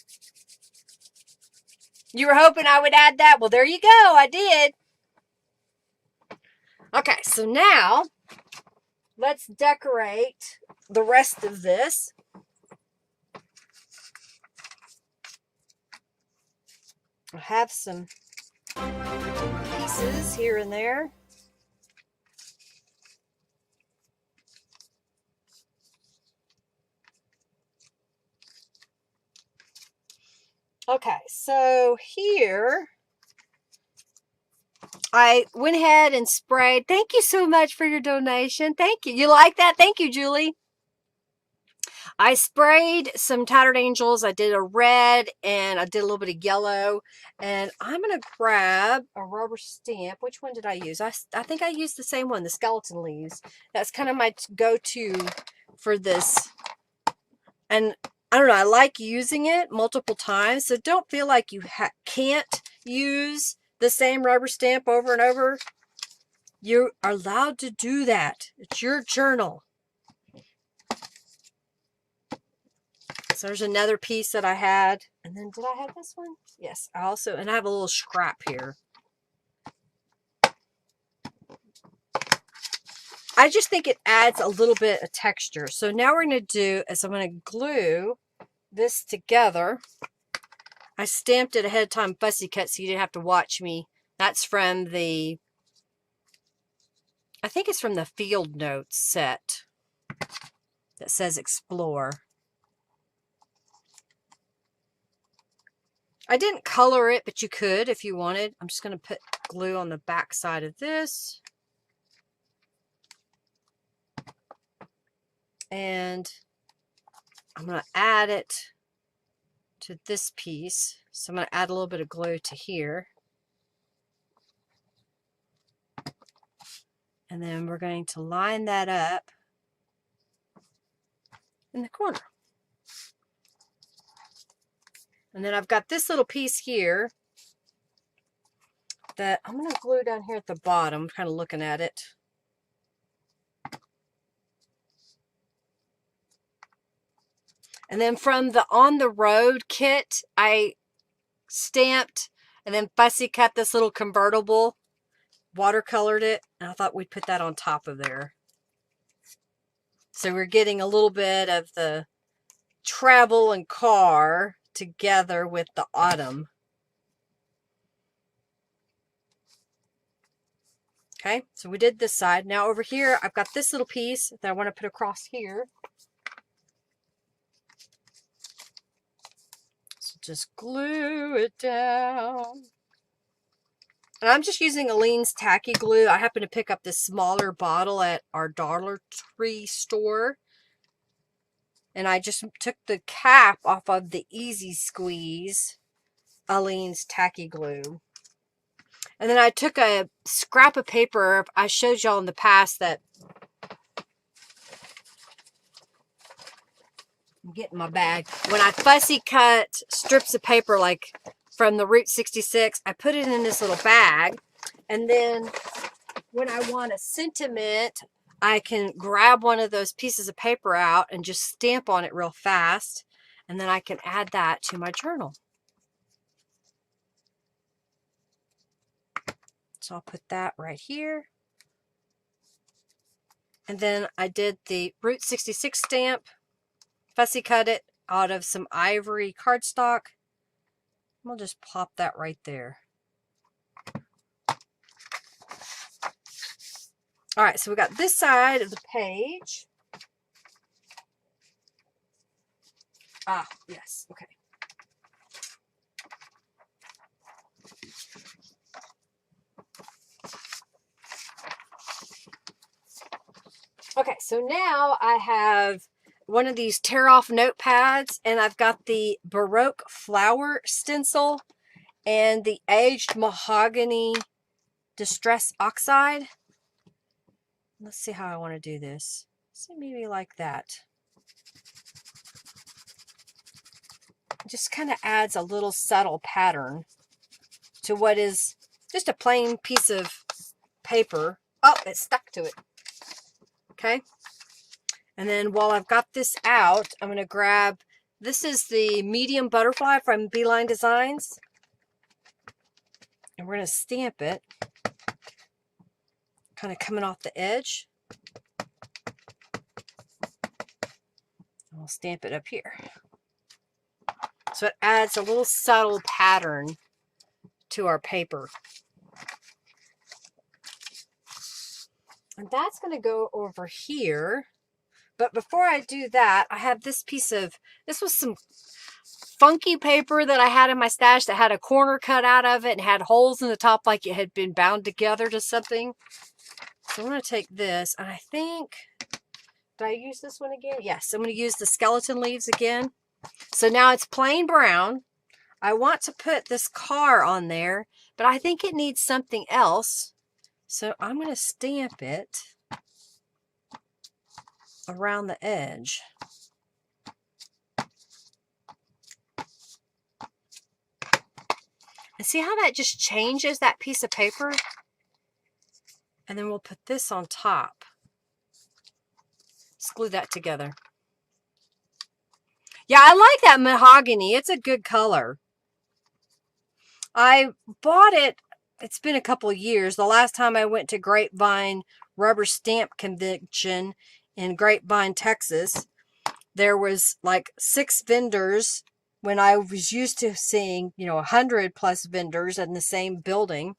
You were hoping I would add that? Well, there you go. I did. Okay, so now let's decorate the rest of this. I have some pieces here and there. Okay, so here I went ahead and sprayed. Thank you so much for your donation. Thank you. You like that? Thank you, Julie. I sprayed some Tattered Angels. I did a red and I did a little bit of yellow. And I'm going to grab a rubber stamp. Which one did I use? I think I used the same one, the Skeleton Leaves. That's kind of my go-to for this. And I don't know, I like using it multiple times. So don't feel like you can't use the same rubber stamp over and over. You are allowed to do that. It's your journal. So there's another piece that I had. And then did I have this one? Yes, I also, and I have a little scrap here. I just think it adds a little bit of texture. So now we're going to do is I'm going to glue this together. I stamped it ahead of time, fussy cut, so you didn't have to watch me. That's from the, I think it's from the Field Notes set that says Explore. I didn't color it, but you could if you wanted. I'm just going to put glue on the back side of this. And I'm going to add it to this piece. So I'm going to add a little bit of glue to here. And then we're going to line that up in the corner. And then I've got this little piece here that I'm going to glue down here at the bottom, kind of looking at it. And then from the On the Road kit, I stamped and then fussy cut this little convertible, watercolored it, and I thought we'd put that on top of there. So we're getting a little bit of the travel and car together with the autumn. Okay, so we did this side. Now over here, I've got this little piece that I want to put across here. So just glue it down. And I'm just using Aleene's Tacky Glue. I happen to pick up this smaller bottle at our Dollar Tree store. And I just took the cap off of the Easy Squeeze Aleene's Tacky Glue. And then I took a scrap of paper. I showed y'all in the past that I'm getting my bag. When I fussy cut strips of paper like from the Route 66, I put it in this little bag. And then when I want a sentiment, I can grab one of those pieces of paper out and just stamp on it real fast. And then I can add that to my journal. So I'll put that right here. And then I did the Route 66 stamp, fussy cut it out of some ivory cardstock. We'll just pop that right there. All right, so we got this side of the page. Ah, yes, okay. Okay, so now I have one of these tear-off notepads, and I've got the Baroque Flower stencil and the Aged Mahogany Distress Oxide. Let's see how I want to do this. So maybe like that. It just kind of adds a little subtle pattern to what is just a plain piece of paper. Oh, it stuck to it. Okay. And then while I've got this out, I'm going to grab, this is the medium butterfly from Beeline Designs. And we're going to stamp it. Kind of coming off the edge. And we'll stamp it up here. So it adds a little subtle pattern to our paper. And that's going to go over here. But before I do that, I have this this was some funky paper that I had in my stash that had a corner cut out of it and had holes in the top like it had been bound together to something. So I'm going to take this, and I think, did I use this one again? Yes, I'm going to use the skeleton leaves again. So now it's plain brown. I want to put this car on there, but I think it needs something else. So I'm going to stamp it around the edge. And see how that just changes that piece of paper? And then we'll put this on top. Let's glue that together. Yeah, I like that mahogany. It's a good color. I bought it, it's been a couple years. The last time I went to Grapevine Rubber Stamp Convention in Grapevine, Texas, there was like 6 vendors when I was used to seeing, 100+ vendors in the same building.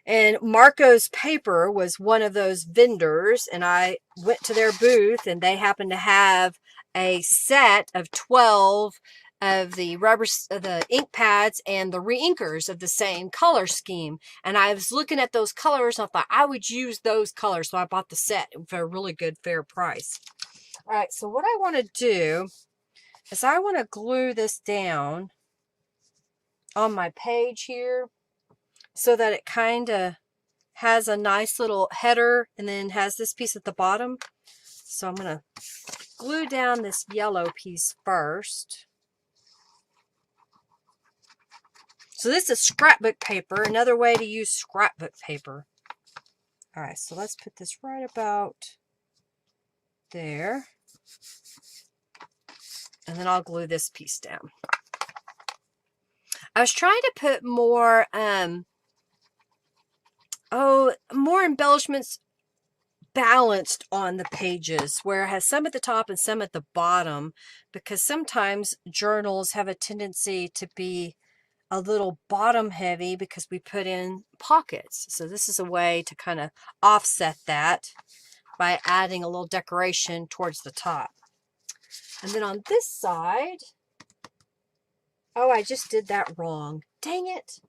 And Marco's Paper was one of those vendors, and I went to their booth, and they happened to have a set of 12 of the ink pads and the reinkers of the same color scheme. And I was looking at those colors, and I thought I would use those colors, so I bought the set for a really good, fair price. All right, so what I want to do is I want to glue this down on my page here, so that it kind of has a nice little header and then has this piece at the bottom. So I'm going to glue down this yellow piece first. So this is scrapbook paper, another way to use scrapbook paper. All right, so let's put this right about there. And then I'll glue this piece down. I was trying to put more more embellishments balanced on the pages, where it has some at the top and some at the bottom, because sometimes journals have a tendency to be a little bottom heavy because we put in pockets. So this is a way to kind of offset that by adding a little decoration towards the top. And then on this side, oh, I just did that wrong. Dang it.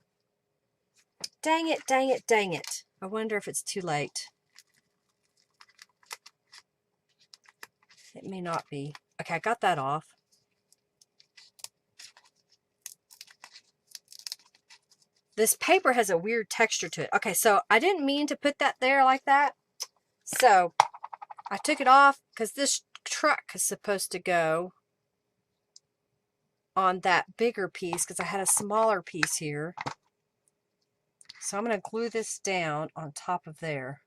Dang it, dang it, dang it. I wonder if it's too late. It may not be. Okay, I got that off. This paper has a weird texture to it. Okay, so I didn't mean to put that there like that. So I took it off because this truck is supposed to go on that bigger piece because I had a smaller piece here. So I'm going to glue this down on top of there.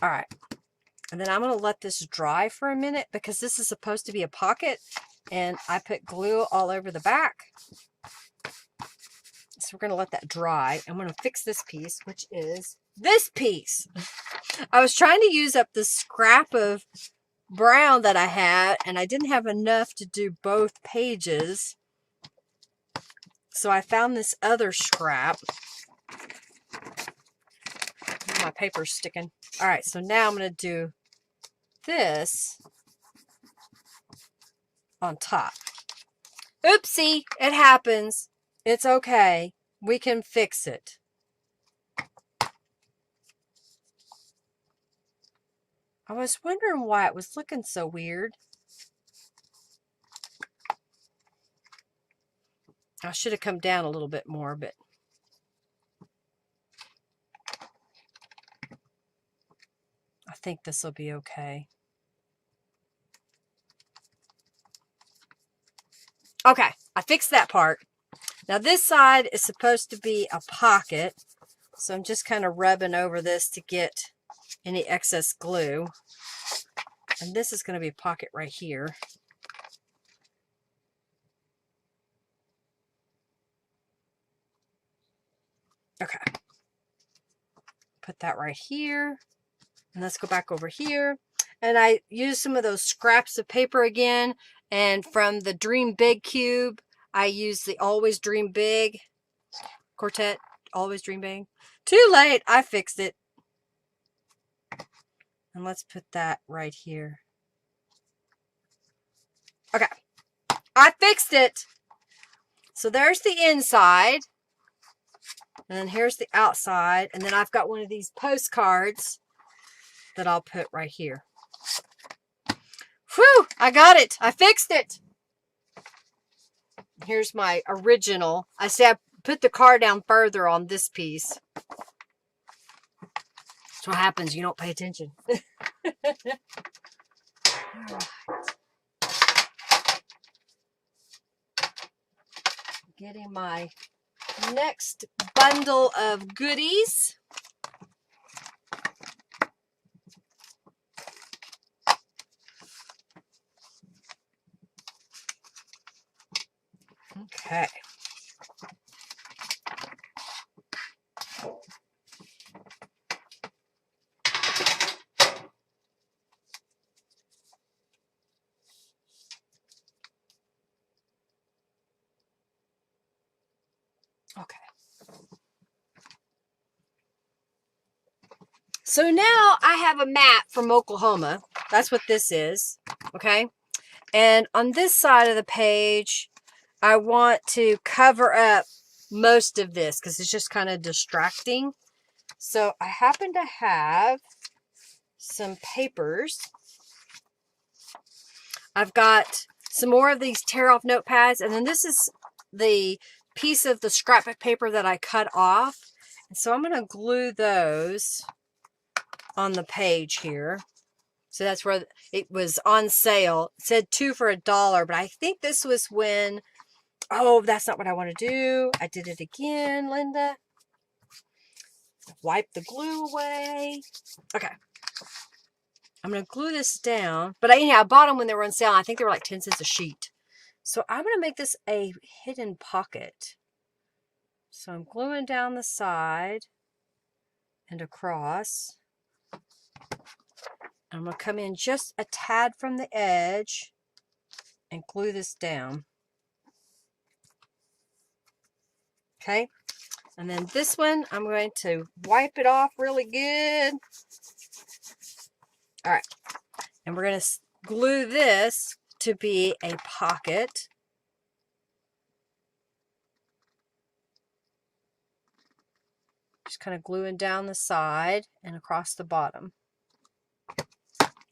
All right. And then I'm going to let this dry for a minute because this is supposed to be a pocket, and I put glue all over the back. So we're going to let that dry. I'm going to fix this piece, which is this piece. I was trying to use up the scrap of brown that I had, and I didn't have enough to do both pages. So I found this other scrap. My paper's sticking. All right, so now I'm going to do this on top. Oopsie, it happens. It's okay. We can fix it. I was wondering why it was looking so weird. I should have come down a little bit more, but I think this will be okay. Okay, I fixed that part. Now this side is supposed to be a pocket, so I'm just kind of rubbing over this to get any excess glue. And this is going to be a pocket right here. Okay. Put that right here. And let's go back over here. And I used some of those scraps of paper again. And from the Dream Big Cube, I use the Always Dream Big Quartet. Always Dream Big. Too late. I fixed it. And let's put that right here. Okay. I fixed it. So there's the inside. And then here's the outside. And then I've got one of these postcards that I'll put right here. Whew! I got it. I fixed it. Here's my original. I say I put the card down further on this piece. That's what happens. You don't pay attention. All right. Getting my next bundle of goodies. Okay. Okay. So now I have a map from Oklahoma. That's what this is. Okay. And on this side of the page, I want to cover up most of this because it's just kind of distracting. So I happen to have some papers. I've got some more of these tear off notepads, and then this is the piece of the scrapbook paper that I cut off. And so I'm going to glue those on the page here. So that's where it was on sale. It said 2 for $1, but I think this was when, oh, that's not what I want to do. I did it again, Linda. Wipe the glue away. Okay. I'm going to glue this down. But anyhow, I bought them when they were on sale. I think they were like 10 cents a sheet. So I'm going to make this a hidden pocket. So I'm gluing down the side and across. I'm going to come in just a tad from the edge and glue this down. Okay. And then this one, I'm going to wipe it off really good. All right. And we're going to glue this to be a pocket. Just kind of gluing down the side and across the bottom.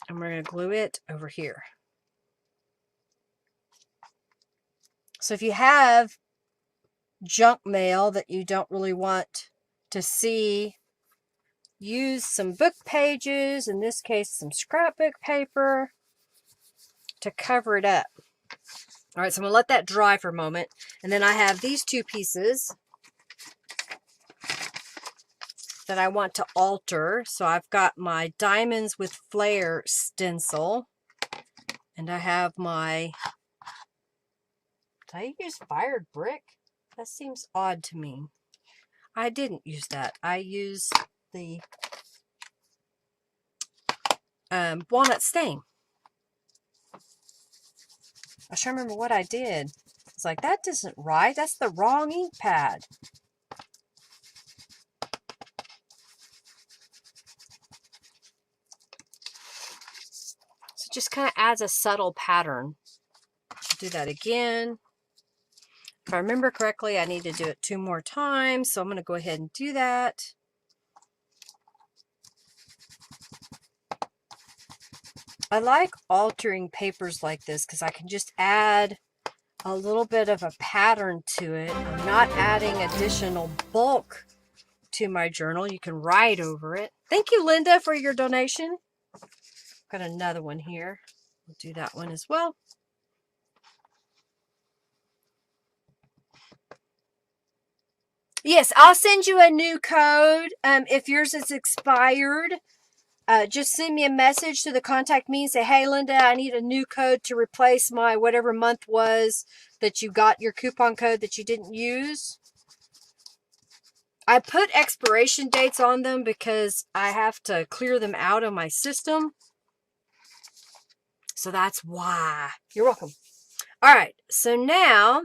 And we're going to glue it over here. So if you have junk mail that you don't really want to see, use some book pages, in this case some scrapbook paper, to cover it up. All right, so I'm going to let that dry for a moment. And then I have these two pieces that I want to alter. So I've got my Diamonds with Flair stencil. And I have my, did I use fired brick? That seems odd to me. I didn't use that. I used the walnut stain. I should remember what I did. It's like, that isn't right. That's the wrong ink pad. So it just kind of adds a subtle pattern. Do that again. If I remember correctly, I need to do it 2 more times. So I'm going to go ahead and do that. I like altering papers like this because I can just add a little bit of a pattern to it. I'm not adding additional bulk to my journal. You can write over it. Thank you, Linda, for your donation. Got another one here. We'll do that one as well. Yes, I'll send you a new code. If yours is expired, just send me a message to the contact me and say, hey, Linda, I need a new code to replace my whatever month was that you got your coupon code that you didn't use. I put expiration dates on them because I have to clear them out of my system. So that's why. You're welcome. All right. So now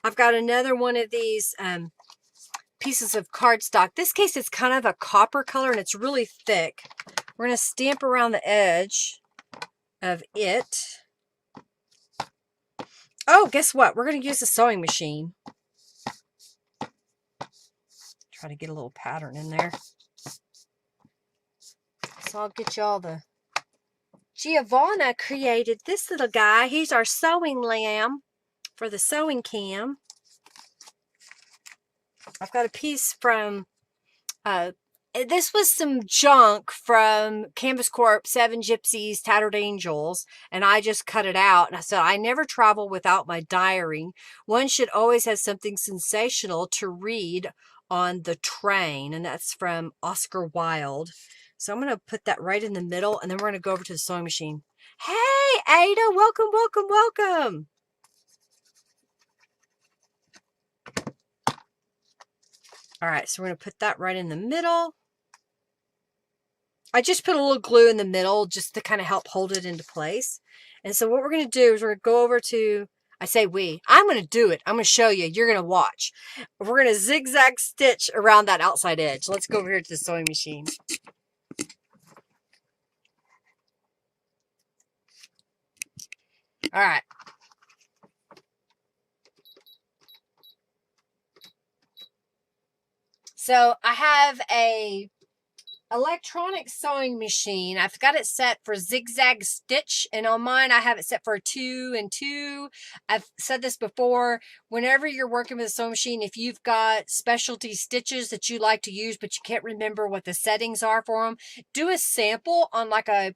I've got another one of these pieces of cardstock. This case is kind of a copper color and it's really thick. We're going to stamp around the edge of it. Oh, guess what? We're going to use the sewing machine. Try to get a little pattern in there. So I'll get y'all the... Giovanna created this little guy. He's our sewing lamb for the sewing cam. I've got a piece from... this was some junk from Canvas Corp, Seven Gypsies, Tattered Angels, and I just cut it out. And I said, I never travel without my diary. One should always have something sensational to read on the train. And that's from Oscar Wilde. So I'm going to put that right in the middle, and then we're going to go over to the sewing machine. Hey, Ada, welcome, welcome, welcome. All right, so we're going to put that right in the middle. I just put a little glue in the middle just to kind of help hold it into place. And so what we're going to do is we're going to go over to, I say we, I'm going to do it. I'm going to show you. You're going to watch. We're going to zigzag stitch around that outside edge. Let's go over here to the sewing machine. All right. So I have a electronic sewing machine. I've got it set for zigzag stitch, and on mine I have it set for 2 and 2. I've said this before, whenever you're working with a sewing machine, if you've got specialty stitches that you like to use but you can't remember what the settings are for them, do a sample on like a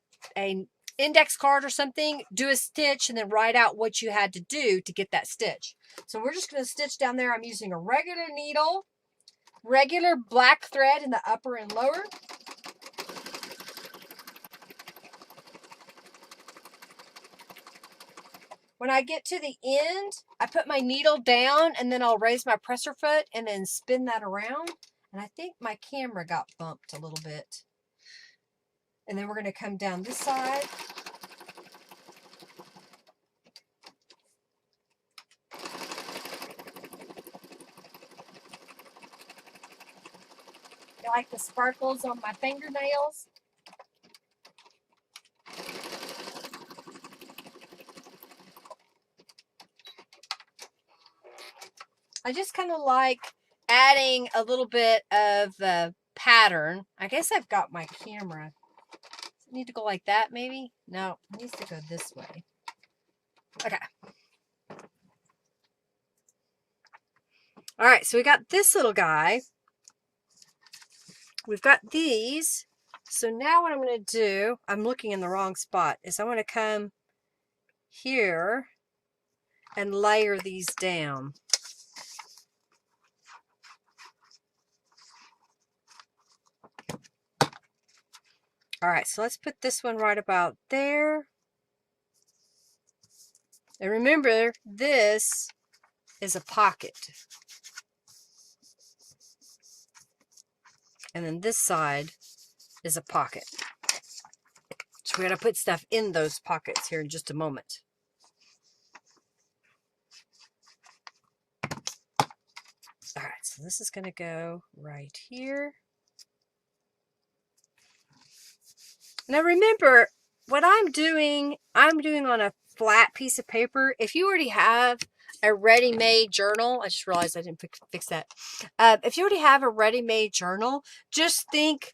index card or something, do a stitch and then write out what you had to do to get that stitch. So we're just going to stitch down there. I'm using a regular needle, regular black thread in the upper and lower. When I get to the end, I put my needle down and then I'll raise my presser foot and then spin that around. And I think my camera got bumped a little bit. And then we're going to come down this side. I like the sparkles on my fingernails. I just kind of like adding a little bit of pattern. I guess I've got my camera. Does it need to go like that maybe? No, it needs to go this way. Okay. All right, so we got this little guy. We've got these. So now what I'm going to do, I'm looking in the wrong spot, is I'm going to come here and layer these down. All right, so let's put this one right about there. And remember, this is a pocket. And then this side is a pocket. So we're going to put stuff in those pockets here in just a moment. All right, so this is going to go right here. Now remember, what I'm doing on a flat piece of paper. If you already have a ready-made journal, I just realized I didn't fix that. If you already have a ready-made journal, just think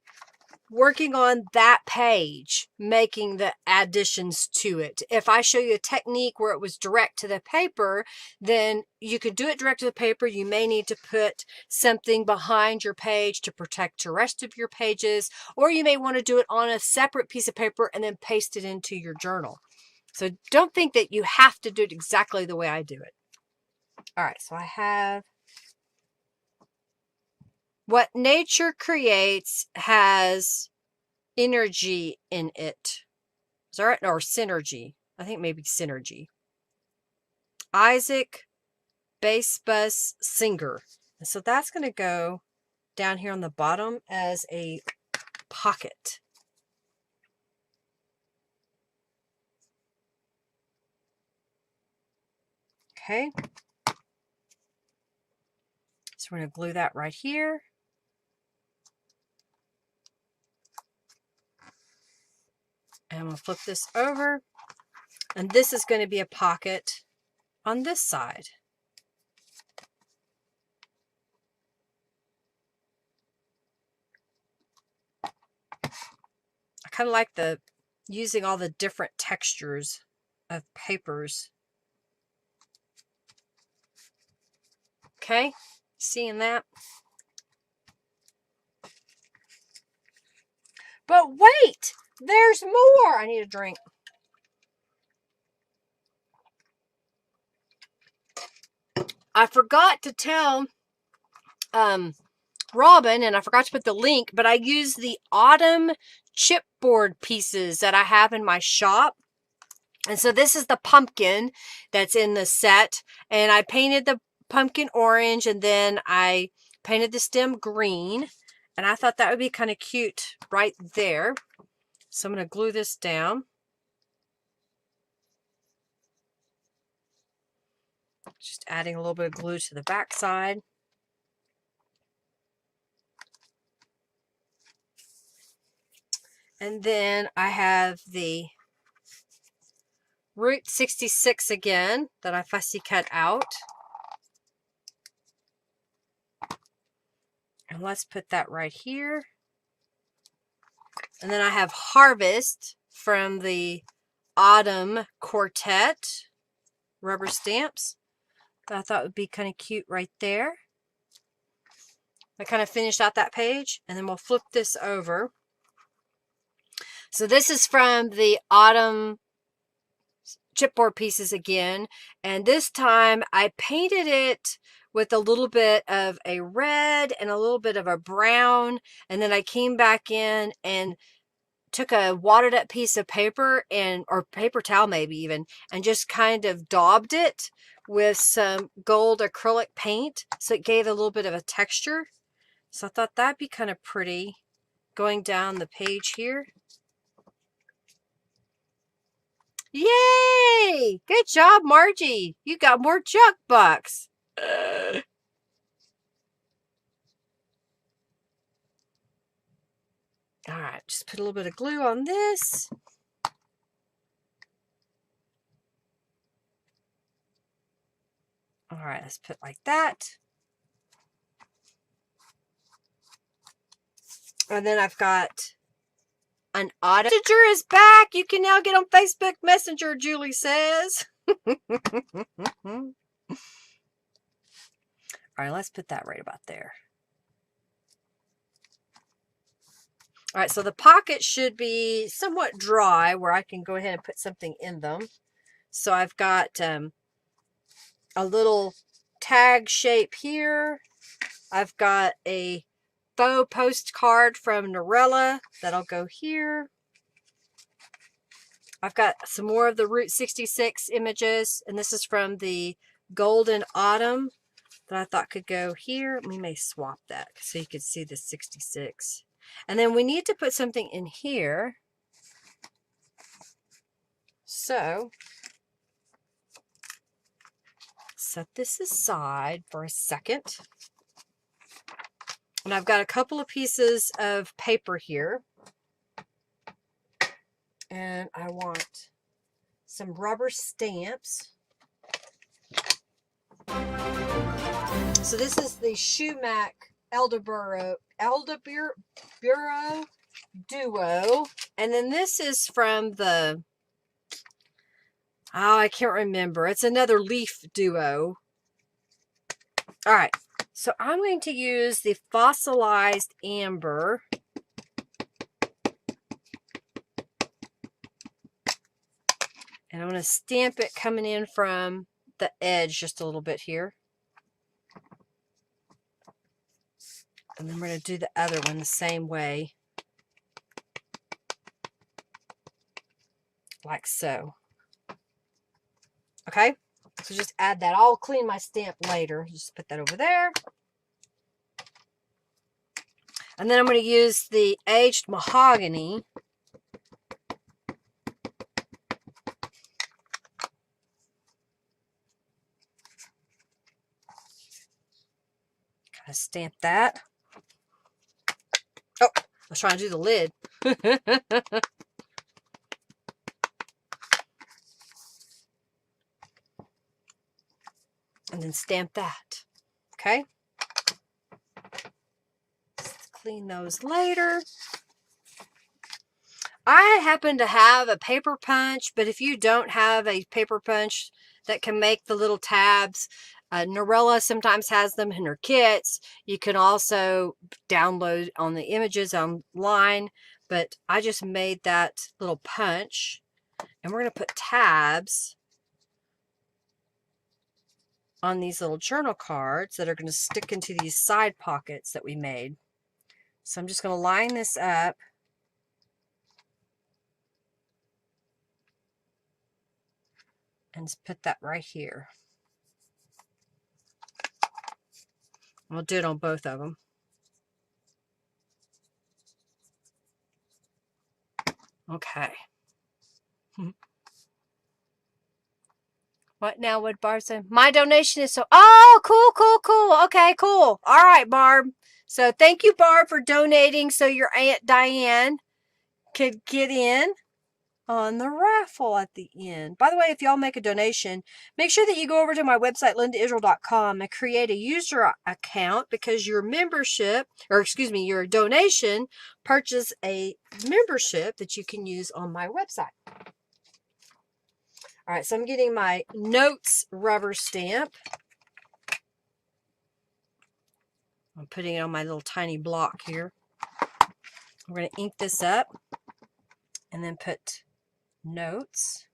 working on that page, making the additions to it. If I show you a technique where it was direct to the paper, then you could do it direct to the paper. You may need to put something behind your page to protect the rest of your pages, or you may want to do it on a separate piece of paper and then paste it into your journal. So don't think that you have to do it exactly the way I do it. All right, so I have what nature creates has energy in it. Is that right? Or synergy. I think maybe synergy. Isaac Bass Bus Singer. And so that's going to go down here on the bottom as a pocket. Okay. So we're going to glue that right here. And I'm going to flip this over. And this is going to be a pocket on this side. I kind of like using all the different textures of papers. Okay, seeing that? But wait, there's more. I need a drink. I forgot to tell Robin, and I forgot to put the link, but I used the autumn chipboard pieces that I have in my shop. And so this is the pumpkin that's in the set, and I painted the pumpkin orange, and then I painted the stem green, and I thought that would be kind of cute right there. So I'm going to glue this down. Just adding a little bit of glue to the back side. And then I have the Route 66 again that I fussy cut out. And let's put that right here. And then I have Harvest from the Autumn Quartet rubber stamps that I thought would be kind of cute right there. I kind of finished out that page, and then we'll flip this over. So this is from the Autumn chipboard pieces again, and this time I painted it with a little bit of a red and a little bit of a brown, and then I came back in and took a watered up piece of paper or paper towel maybe even, and just kind of daubed it with some gold acrylic paint, so it gave a little bit of a texture. So I thought that'd be kind of pretty going down the page here. Yay! Good job, Margie. You got more junk bucks. All right, just put a little bit of glue on this. All right, let's put like that. And then I've got an autumn. Messenger is back. You can now get on Facebook Messenger, Julie says. All right, let's put that right about there. All right, so the pockets should be somewhat dry where I can go ahead and put something in them. So I've got a little tag shape here. I've got a faux postcard from Norella that'll go here. I've got some more of the Route 66 images, and this is from the Golden Autumn that I thought could go here. We may swap that so you could see the 66. And then we need to put something in here. So set this aside for a second. And I've got a couple of pieces of paper here. And I want some rubber stamps. So this is the Shumac Elderboro Duo. And then this is from the, oh, I can't remember. It's another leaf duo. All right. So I'm going to use the fossilized amber. And I'm going to stamp it coming in from the edge just a little bit here. And then we're going to do the other one the same way. Like so. Okay? So just add that. I'll clean my stamp later. Just put that over there. And then I'm going to use the aged mahogany. I stamp that. Oh, I was trying to do the lid. And then stamp that. Okay. Let's clean those later. I happen to have a paper punch, but if you don't have a paper punch that can make the little tabs, Norella sometimes has them in her kits. You can also download on the images online, but I just made that little punch, and we're going to put tabs on these little journal cards that are going to stick into these side pockets that we made. So I'm just going to line this up. And just put that right here. We'll do it on both of them. Okay. What now would Barb say? My donation is so... Oh, cool, cool, cool. Okay, cool. All right, Barb. So thank you, Barb, for donating so your Aunt Diane could get in on the raffle at the end. By the way, if y'all make a donation, make sure that you go over to my website, lindaisrael.com, and create a user account, because your membership, or excuse me, your donation purchase a membership that you can use on my website. All right, so I'm getting my notes rubber stamp. I'm putting it on my little tiny block here. We're going to ink this up and then put notes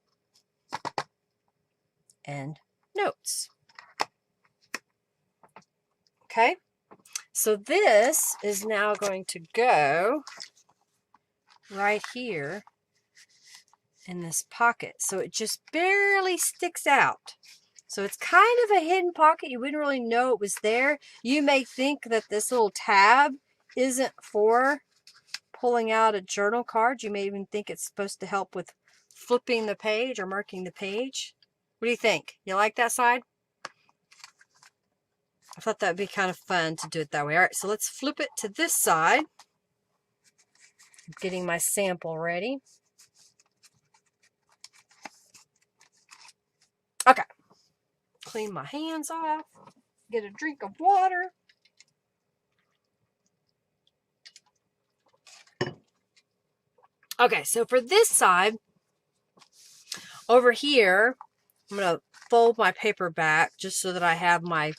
and notes. Okay, so this is now going to go right here in this pocket. So it just barely sticks out. So it's kind of a hidden pocket. You wouldn't really know it was there. You may think that this little tab isn't for pulling out a journal card. You may even think it's supposed to help with flipping the page or marking the page. What do you think? You like that side? I thought that would be kind of fun to do it that way. All right, so let's flip it to this side. I'm getting my sample ready. Okay. Clean my hands off. Get a drink of water. Okay, so for this side, over here, I'm going to fold my paper back just so that I have my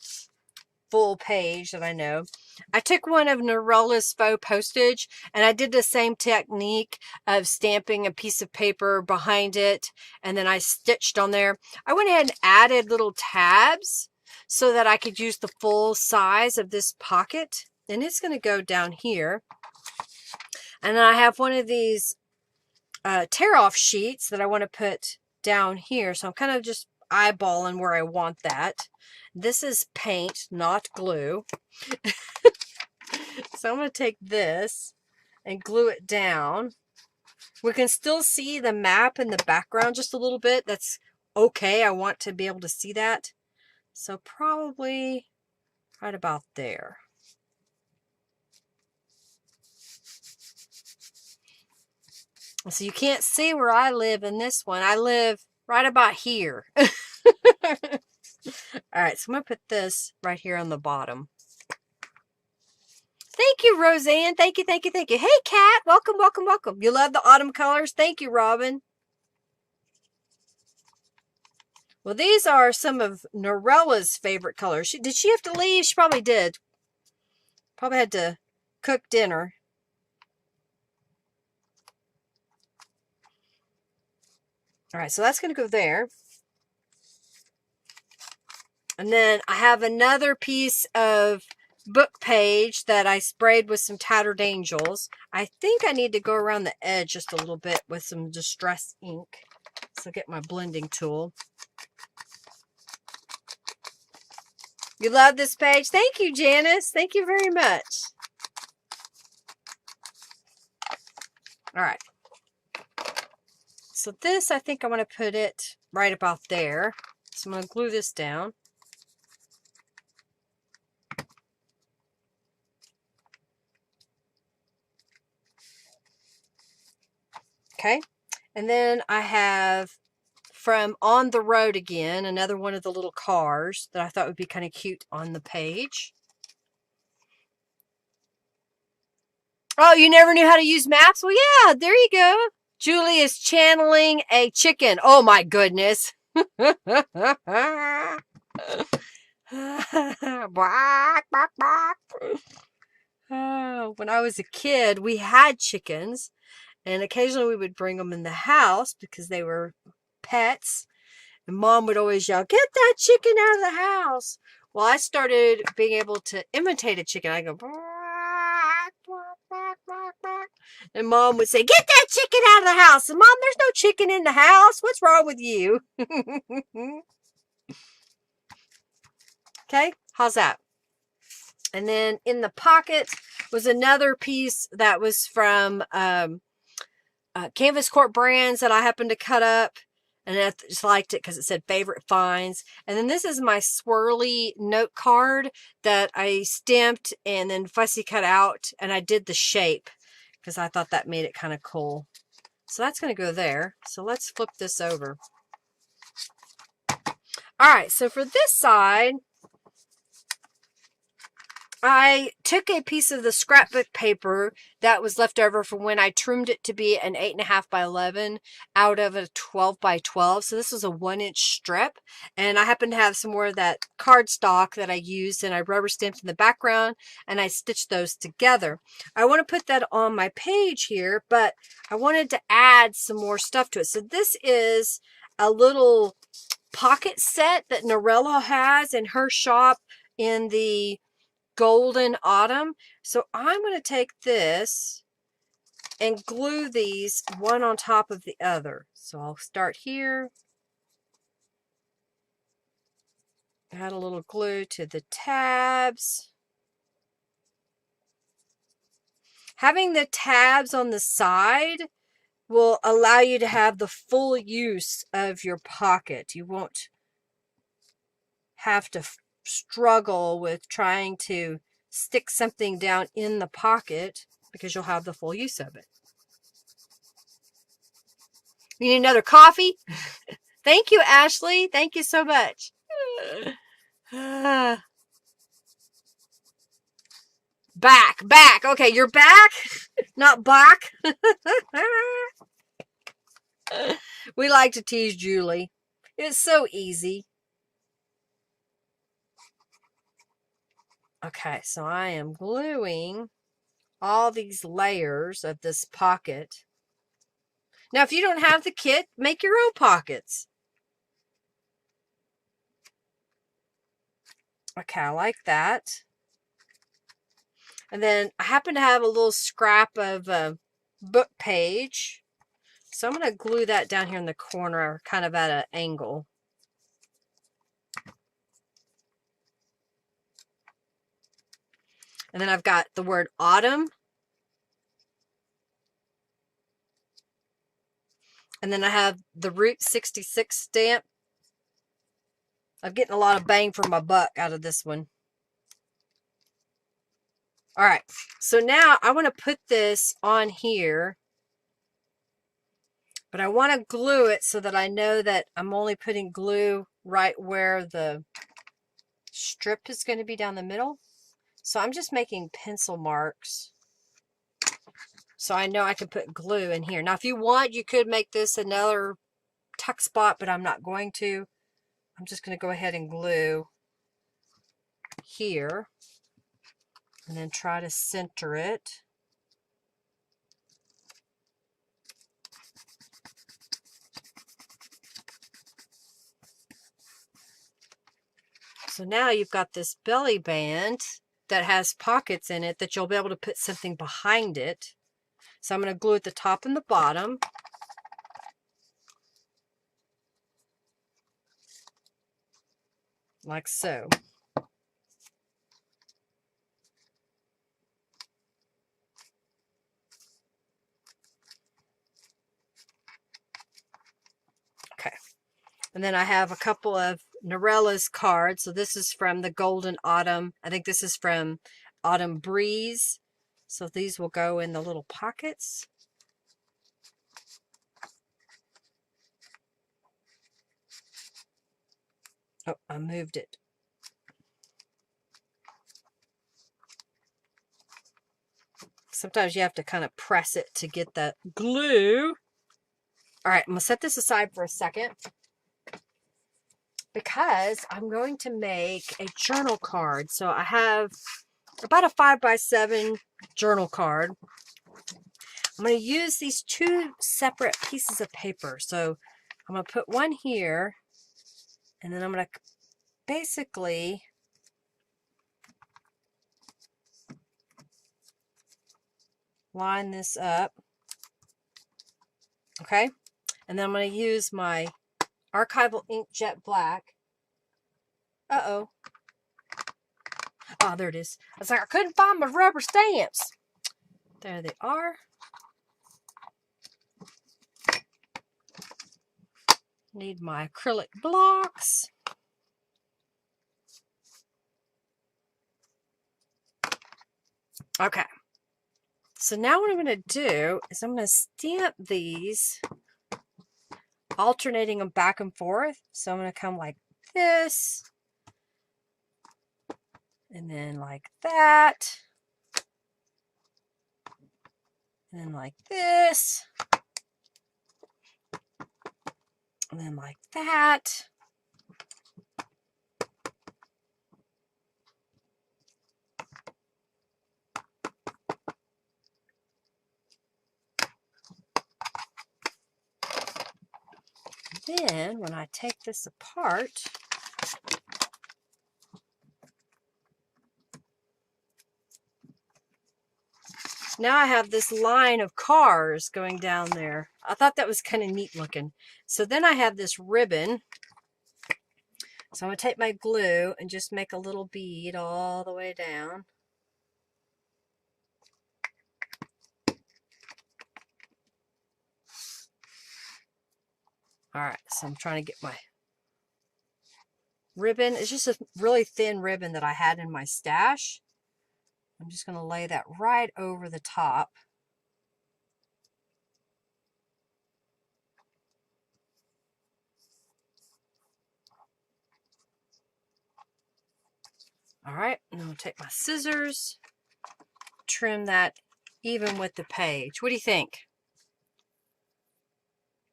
full page that I know. I took one of Norella's faux postage, and I did the same technique of stamping a piece of paper behind it, and then I stitched on there. I went ahead and added little tabs so that I could use the full size of this pocket, and it's going to go down here. And then I have one of these tear-off sheets that I want to put down here, so I'm kind of just eyeballing where I want that. This is paint, not glue. So I'm going to take this and glue it down. We can still see the map in the background just a little bit. That's okay. I want to be able to see that. So probably right about there. So you can't see where I live in this one. I live right about here. All right, so I'm going to put this right here on the bottom. Thank you, Roseanne. Thank you, thank you, thank you. Hey, Kat. Welcome, welcome, welcome. You love the autumn colors? Thank you, Robin. Well, these are some of Norella's favorite colors. Did she have to leave? She probably did. Probably had to cook dinner. All right, so that's going to go there. And then I have another piece of book page that I sprayed with some Tattered Angels. I think I need to go around the edge just a little bit with some Distress ink. So get my blending tool. You love this page? Thank you, Janice. Thank you very much. All right. So this, I think I want to put it right about there. So I'm going to glue this down. Okay. And then I have from On the Road Again, another one of the little cars that I thought would be kind of cute on the page. Oh, you never knew how to use maps? Well, yeah, there you go. Julie is channeling a chicken. Oh my goodness. Bark, bark, bark. When I was a kid, we had chickens, and occasionally we would bring them in the house because they were pets. And Mom would always yell, "Get that chicken out of the house." Well, I started being able to imitate a chicken. I go, bark, bark, bark, bark, bark. And Mom would say, "Get that chicken out of the house." And Mom, there's no chicken in the house. What's wrong with you? Okay, how's that? And then in the pocket was another piece that was from Canvas Corp brands that I happened to cut up. And I just liked it because it said favorite finds. And then this is my swirly note card that I stamped and then fussy cut out. And I did the shape because I thought that made it kind of cool. So that's going to go there. So let's flip this over. All right. So for this side, I took a piece of the scrapbook paper that was left over from when I trimmed it to be an 8.5 by 11 out of a 12 by 12. So this was a 1-inch strip. And I happen to have some more of that cardstock that I used, and I rubber stamped in the background and I stitched those together. I want to put that on my page here, but I wanted to add some more stuff to it. So this is a little pocket set that Norella has in her shop in the Golden Autumn. So I'm going to take this and glue these one on top of the other. So I'll start here, add a little glue to the tabs. Having the tabs on the side will allow you to have the full use of your pocket. You won't have to struggle with trying to stick something down in the pocket because you'll have the full use of it. You need another coffee? Thank you, Ashley. Thank you so much. Back. Okay, you're back, not back. We like to tease Julie. It's so easy. Okay, so I am gluing all these layers of this pocket. Now, if you don't have the kit, make your own pockets. Okay, I like that. And then I happen to have a little scrap of a book page. So I'm going to glue that down here in the corner, kind of at an angle. And then I've got the word autumn. And then I have the Route 66 stamp. I'm getting a lot of bang for my buck out of this one. All right, so now I want to put this on here, but I want to glue it so that I know that I'm only putting glue right where the strip is going to be down the middle. So I'm just making pencil marks so I know I can put glue in here. Now, if you want, you could make this another tuck spot, but I'm not going to. I'm just going to go ahead and glue here and then try to center it. So now you've got this belly band that has pockets in it that you'll be able to put something behind it. So I'm going to glue at the top and the bottom. Like so. Okay. And then I have a couple of Norella's cards. So this is from the Golden Autumn. I think this is from Autumn Breeze. So these will go in the little pockets. Oh, I moved it. Sometimes you have to kind of press it to get that glue. All right, I'm going to set this aside for a second because I'm going to make a journal card. So I have about a 5x7 journal card. I'm going to use these two separate pieces of paper. So I'm going to put one here, and then I'm going to basically line this up. Okay, and then I'm going to use my archival ink jet black. Uh-oh. Oh, there it is. I was like, I couldn't find my rubber stamps. There they are. Need my acrylic blocks. Okay. So now what I'm going to do is I'm going to stamp these, alternating them back and forth. So I'm going to come like this, and then like that, and then like this, and then like that. Then when I take this apart, now I have this line of cars going down there. I thought that was kind of neat looking. So then I have this ribbon. So I'm going to take my glue and just make a little bead all the way down. All right, so I'm trying to get my ribbon. It's just a really thin ribbon that I had in my stash. I'm just going to lay that right over the top. All right, and I'm going to take my scissors, trim that even with the page. What do you think?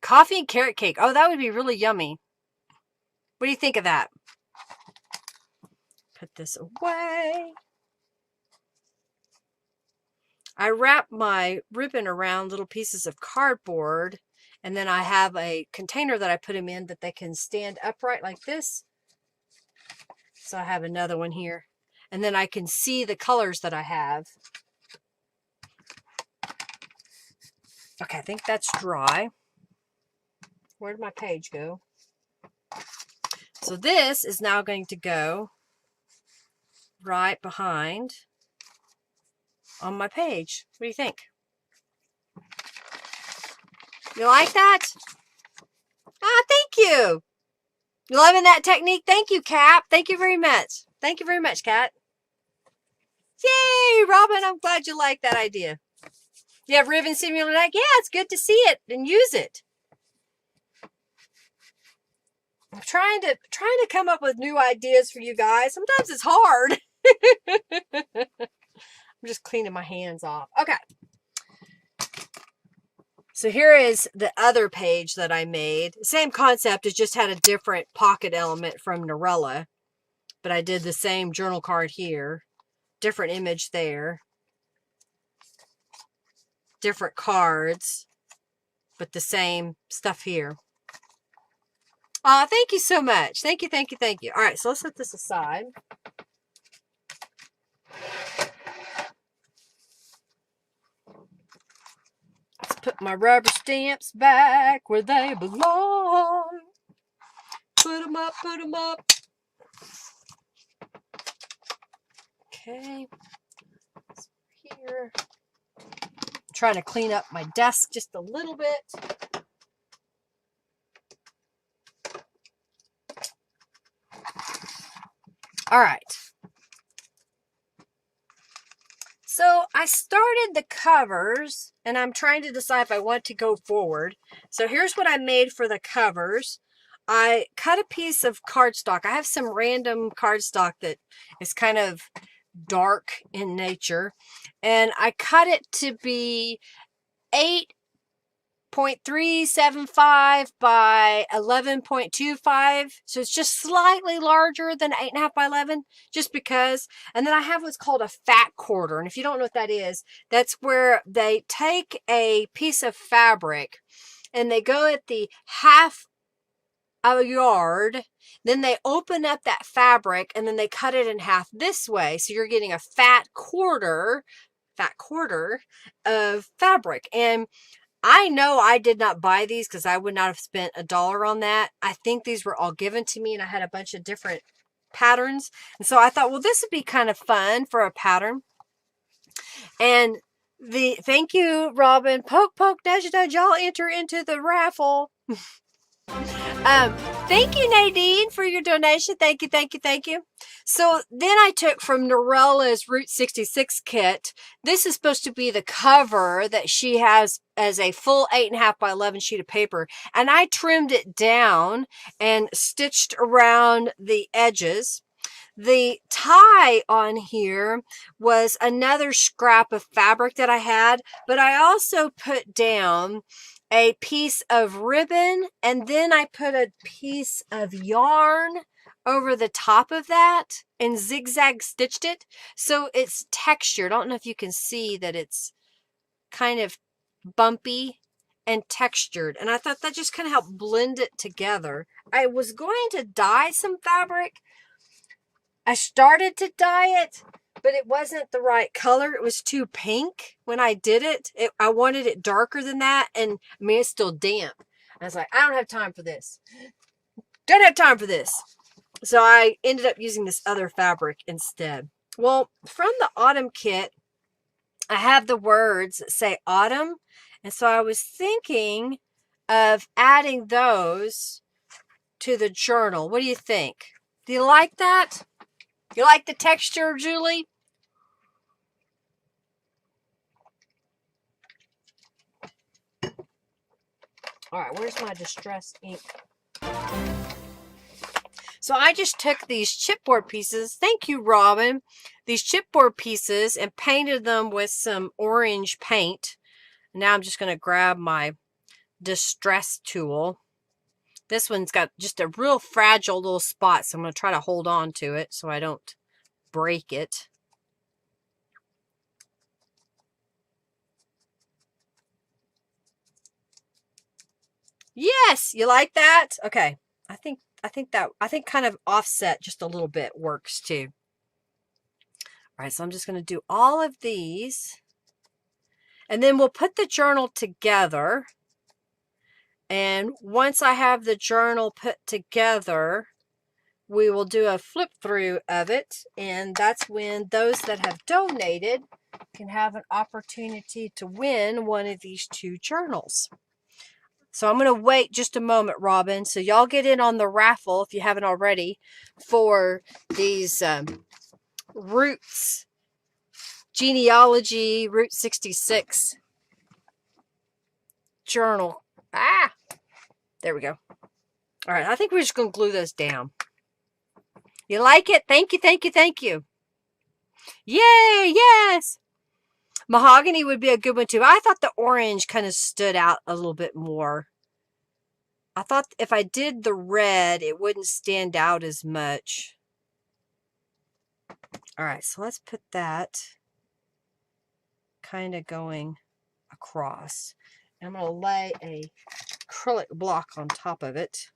Coffee and carrot cake. Oh, that would be really yummy. What do you think of that? Put this away. I wrap my ribbon around little pieces of cardboard, and then I have a container that I put them in that they can stand upright like this. So I have another one here. And then I can see the colors that I have. Okay, I think that's dry. Where did my page go? So this is now going to go right behind on my page. What do you think? You like that? Ah, thank you. You loving that technique? Thank you, Cap. Thank you very much. Thank you very much, Kat. Yay, Robin, I'm glad you like that idea. You have ribbon simulator deck? Yeah, it's good to see it and use it. I'm trying to come up with new ideas for you guys. Sometimes it's hard. I'm just cleaning my hands off. Okay. So here is the other page that I made. Same concept, it just had a different pocket element from Norella. But I did the same journal card here. Different image there. Different cards. But the same stuff here. Thank you so much. Thank you, thank you, thank you. All right, so let's set this aside. Let's put my rubber stamps back where they belong. Put them up, put them up. Okay. Here. I'm trying to clean up my desk just a little bit. All right. So I started the covers and I'm trying to decide if I want to go forward. So here's what I made for the covers. I cut a piece of cardstock. I have some random cardstock that is kind of dark in nature, and I cut it to be 8.375 by 11.25. So it's just slightly larger than 8.5 by 11, just because. And then I have what's called a fat quarter. And if you don't know what that is, that's where they take a piece of fabric and they go at the half a yard, then they open up that fabric and then they cut it in half this way. So you're getting a fat quarter of fabric. And I know I did not buy these because I would not have spent $1 on that. I think these were all given to me, and I had a bunch of different patterns. And so I thought, well, this would be kind of fun for a pattern. And thank you, Robin. Poke, poke, nudge, nudge. Y'all enter into the raffle. Thank you, Nadine, for your donation. Thank you, thank you, thank you. So then I took from Norella's Route 66 kit. This is supposed to be the cover that she has as a full 8.5 by 11 sheet of paper. And I trimmed it down and stitched around the edges. The tie on here was another scrap of fabric that I had, but I also put down a piece of ribbon, and then I put a piece of yarn over the top of that and zigzag stitched it. So it's textured. I don't know if you can see that it's kind of bumpy and textured. And I thought that just kind of helped blend it together. I was going to dye some fabric. I started to dye it, but it wasn't the right color. It was too pink when I did it. I wanted it darker than that. And I mean, it's still damp. I was like, I don't have time for this. Don't have time for this. So I ended up using this other fabric instead. Well, from the autumn kit, I have the words that say autumn. And so I was thinking of adding those to the journal. What do you think? Do you like that? You like the texture, Julie? All right, where's my distress ink? So I just took these chipboard pieces. Thank you, Robin. These chipboard pieces and painted them with some orange paint. Now I'm just going to grab my distress tool. This one's got just a real fragile little spot, so I'm going to try to hold on to it so I don't break it. Yes, you like that? Okay. I think kind of offset just a little bit works too. All right, so I'm just going to do all of these. And then we'll put the journal together. And once I have the journal put together, we will do a flip through of it. And that's when those that have donated can have an opportunity to win one of these two journals. So I'm going to wait just a moment, Robin. So y'all get in on the raffle, if you haven't already, for these Roots Genealogy Route 66 journal. Ah, there we go. All right, I think we're just going to glue those down. You like it? Thank you, thank you, thank you. Yay, yes. Mahogany would be a good one too. I thought the orange kind of stood out a little bit more. I thought if I did the red, it wouldn't stand out as much. All right, so let's put that kind of going across. I'm going to lay a acrylic block on top of it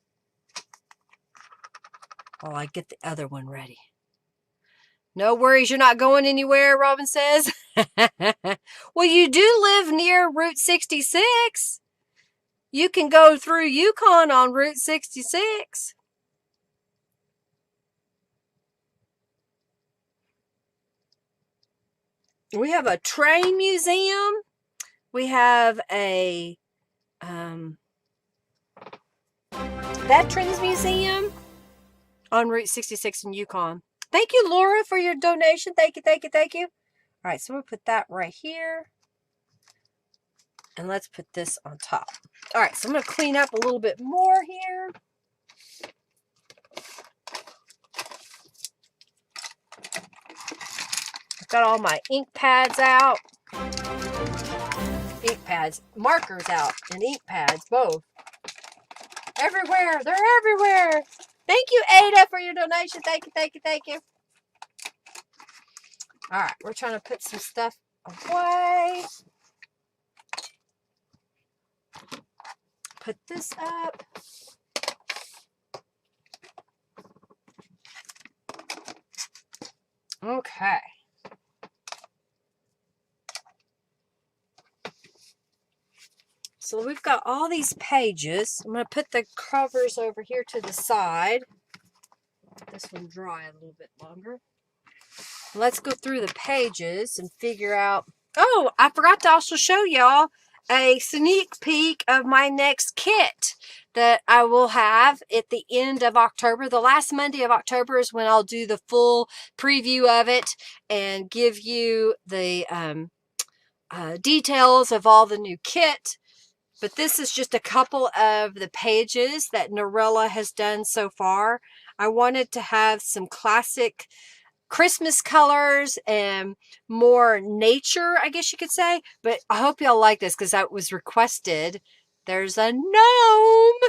while I get the other one ready. No worries, you're not going anywhere, Robin says. Well, you do live near Route 66. You can go through Yukon on Route 66. We have a train museum. We have a Veterans Museum on Route 66 in Yukon. Thank you, Laura, for your donation. Thank you, thank you, thank you. All right, so we'll put that right here. And let's put this on top. All right, so I'm going to clean up a little bit more here. got all my ink pads out. Ink pads, markers out, and ink pads, both. Everywhere. They're everywhere. Thank you, Ada, for your donation. Thank you, thank you, thank you. All right, we're trying to put some stuff away. Put this up. Okay. So we've got all these pages. I'm going to put the covers over here to the side. Let this one dry a little bit longer. Let's go through the pages and figure out. Oh, I forgot to also show y'all a sneak peek of my next kit that I will have at the end of October. The last Monday of October is when I'll do the full preview of it and give you the details of all the new kit. But this is just a couple of the pages that Norella has done so far. I wanted to have some classic Christmas colors and more nature, I guess you could say. But I hope y'all like this because that was requested. There's a gnome.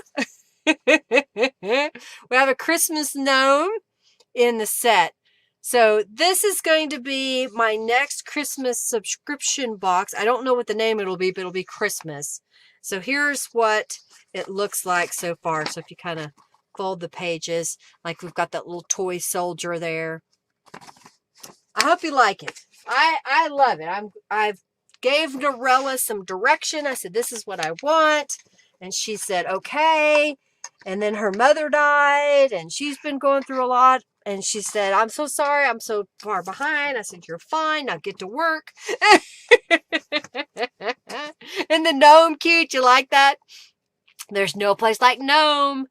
We have a Christmas gnome in the set. So this is going to be my next Christmas subscription box. I don't know what the name it'll be, but it'll be Christmas. So here's what it looks like so far. So if you kind of fold the pages, like we've got that little toy soldier there. I hope you like it. I love it. I've gave Norella some direction. I said, this is what I want. And she said, okay. And then her mother died and she's been going through a lot. And she said, I'm so sorry. I'm so far behind. I said, you're fine. Now get to work. And the gnome cute. You like that? There's no place like gnome.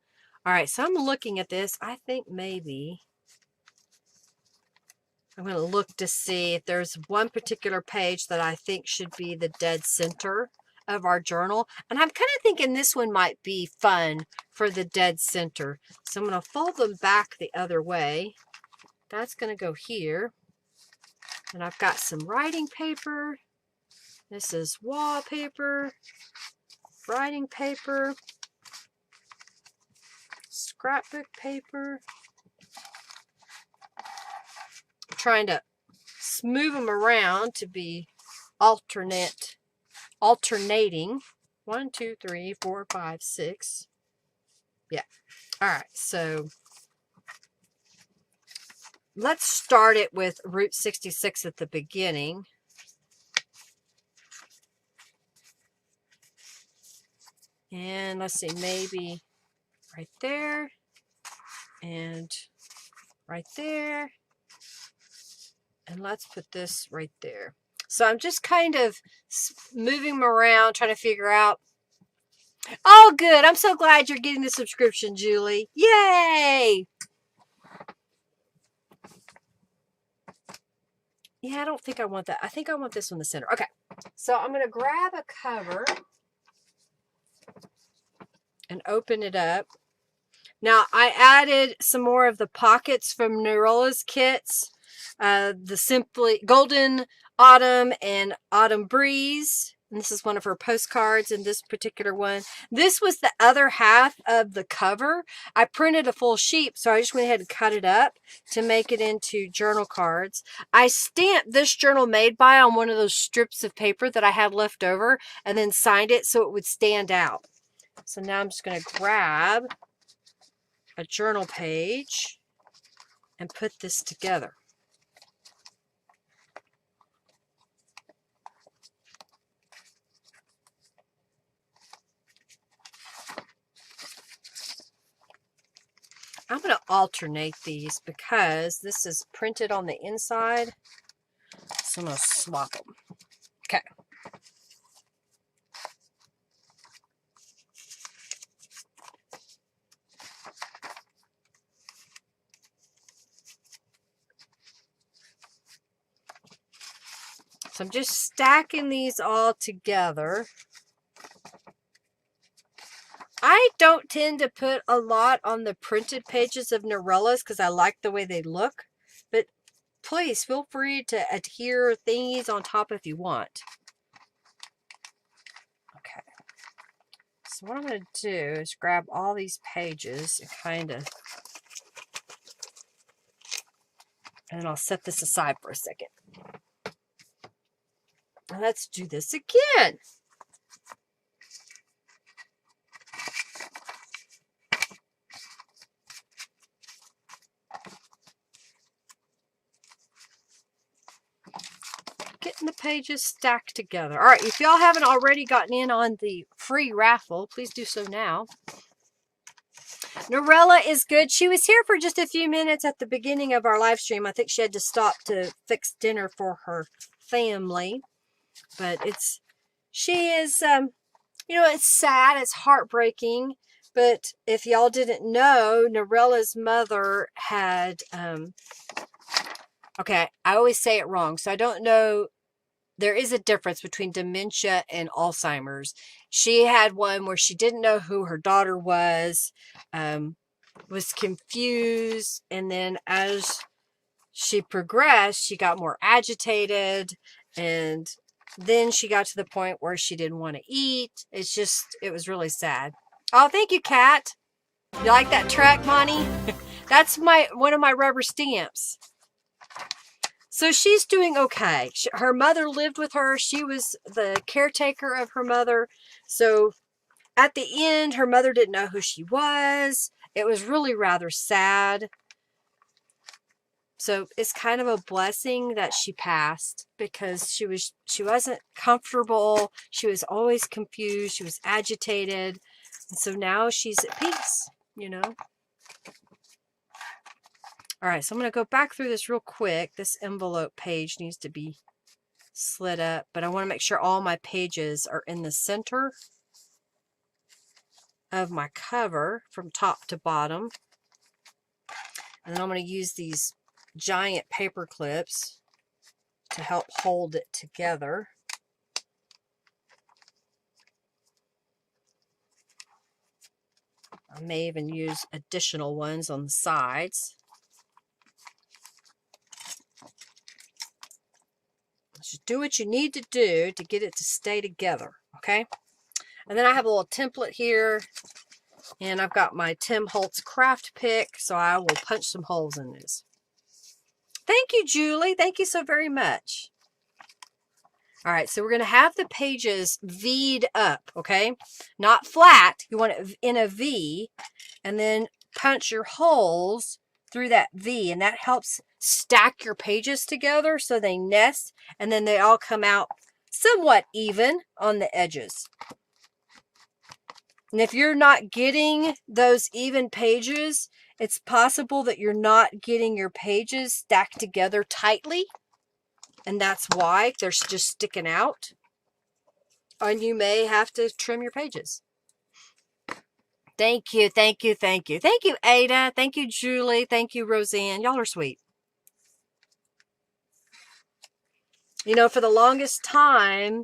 All right. So I'm looking at this. I think maybe I'm going to look to see if there's one particular page that I think should be the dead center of our journal. And I'm kind of thinking this one might be fun for the dead center. So I'm going to fold them back the other way. That's going to go here. And I've got some writing paper. This is wallpaper, writing paper, scrapbook paper. I'm trying to move them around to be alternating. 1, 2, 3, 4, 5, 6. Yeah. All right. So let's start it with Route 66 at the beginning. And let's see, maybe right there and right there. And let's put this right there. So I'm just kind of moving them around, trying to figure out. Oh, good. I'm so glad you're getting the subscription, Julie. Yay! Yeah, I don't think I want that. I think I want this one in the center. Okay. So I'm going to grab a cover and open it up. Now, I added some more of the pockets from Norella's kits. The Simply Golden Autumn and Autumn Breeze. And this is one of her postcards in this particular one. This was the other half of the cover. I printed a full sheet, so I just went ahead and cut it up to make it into journal cards. I stamped this journal made by on one of those strips of paper that I had left over and then signed it so it would stand out. So now I'm just going to grab a journal page and put this together. I'm going to alternate these because this is printed on the inside. So I'm going to swap them. Okay. So I'm just stacking these all together. I don't tend to put a lot on the printed pages of Norella's because I like the way they look. But please feel free to adhere thingies on top if you want. Okay. So what I'm going to do is grab all these pages and kind of, and then I'll set this aside for a second. Let's do this again. Getting the pages stacked together. All right, if y'all haven't already gotten in on the free raffle, please do so now. Norella is good. She was here for just a few minutes at the beginning of our live stream. I think she had to stop to fix dinner for her family. But she is, you know, it's sad. It's heartbreaking. But if y'all didn't know, Norella's mother had, okay, I always say it wrong. So I don't know. There is a difference between dementia and Alzheimer's. She had one where she didn't know who her daughter was confused, and then as she progressed, she got more agitated, and then she got to the point where she didn't want to eat. It was really sad. Oh, thank you, Kat. You like that track, Monty? That's one of my rubber stamps. So she's doing okay. Her mother lived with her. She was the caretaker of her mother. So at the end, her mother didn't know who she was. It was really rather sad. So it's kind of a blessing that she passed, because she wasn't comfortable. She was always confused. She was agitated. And so now she's at peace, you know. All right, so I'm going to go back through this real quick. This envelope page needs to be slid up, but I want to make sure all my pages are in the center of my cover from top to bottom. And then I'm going to use these giant paper clips to help hold it together. I may even use additional ones on the sides. Just do what you need to do to get it to stay together, okay? And then I have a little template here, and I've got my Tim Holtz craft pick, so I will punch some holes in this. Thank you, Julie. Thank you so very much. All right, so we're going to have the pages V'd up, okay? Not flat. You want it in a V, and then punch your holes through that V, and that helps stack your pages together so they nest, and then they all come out somewhat even on the edges. And if you're not getting those even pages, it's possible that you're not getting your pages stacked together tightly, and that's why they're just sticking out. And you may have to trim your pages. Thank you, thank you, thank you. Thank you, Ada. Thank you, Julie. Thank you, Roseanne. Y'all are sweet. You know, for the longest time,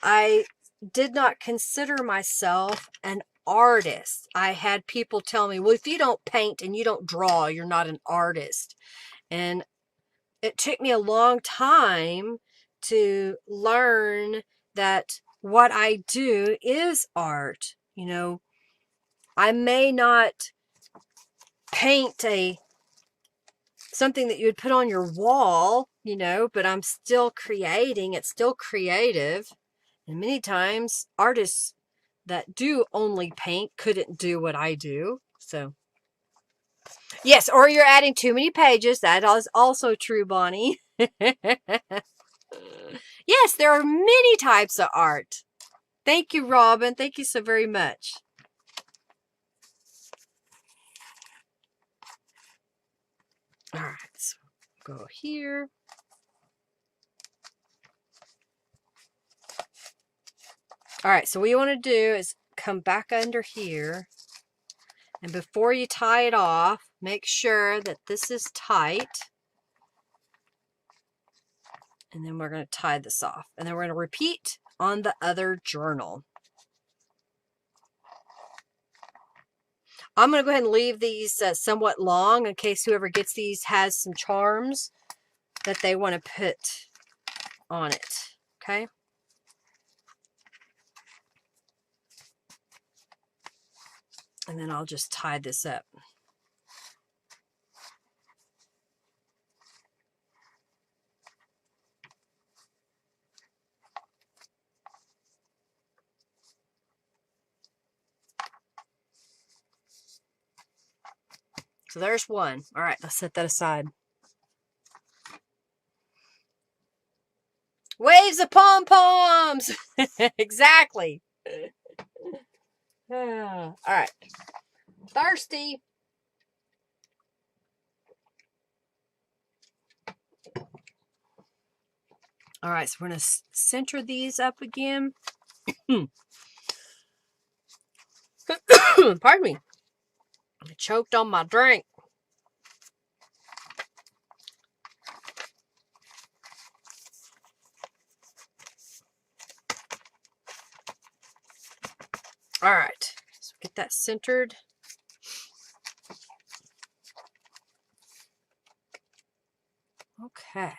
I did not consider myself an artist. I had people tell me, well, if you don't paint and you don't draw, you're not an artist. And it took me a long time to learn that what I do is art. You know, I may not paint something that you would put on your wall, you know, but I'm still creating. It's still creative. And many times artists that do only paint couldn't do what I do. So yes, or you're adding too many pages. That is also true, Bonnie. Yes, there are many types of art. Thank you, Robin. Thank you so very much. All right, so go here. All right, so what you want to do is come back under here. And before you tie it off, make sure that this is tight. And then we're going to tie this off. And then we're going to repeat on the other journal. I'm going to go ahead and leave these somewhat long in case whoever gets these has some charms. that they want to put on it. Okay. And then I'll just tie this up. So there's one. All right, let's set that aside. Waves of pom-poms. Exactly. All right. Thirsty. All right, so we're going to center these up again. Pardon me. I choked on my drink. All right, so get that centered. Okay.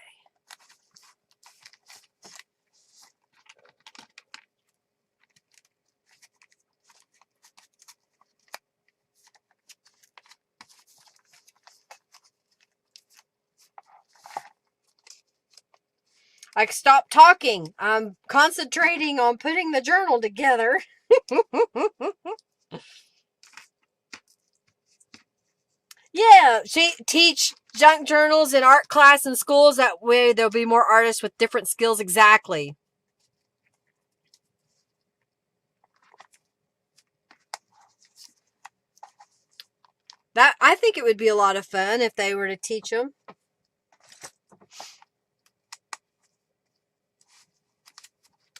I stopped talking. I'm concentrating on putting the journal together. Yeah, teach junk journals in art class in schools. That way there'll be more artists with different skills. Exactly. That, I think it would be a lot of fun if they were to teach them.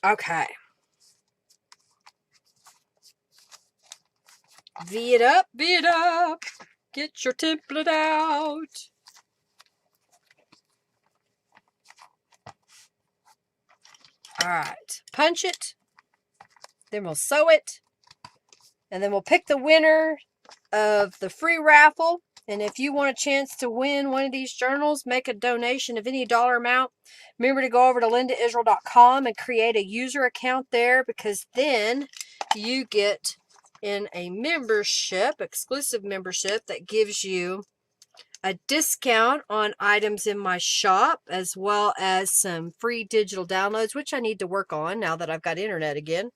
Okay. V it up, V it up. Get your template out. All right. Punch it. Then we'll sew it. And then we'll pick the winner of the free raffle. And if you want a chance to win one of these journals, make a donation of any dollar amount. Remember to go over to lindaisrael.com and create a user account there, because then you get in a membership, exclusive membership, that gives you a discount on items in my shop, as well as some free digital downloads, which I need to work on now that I've got internet again.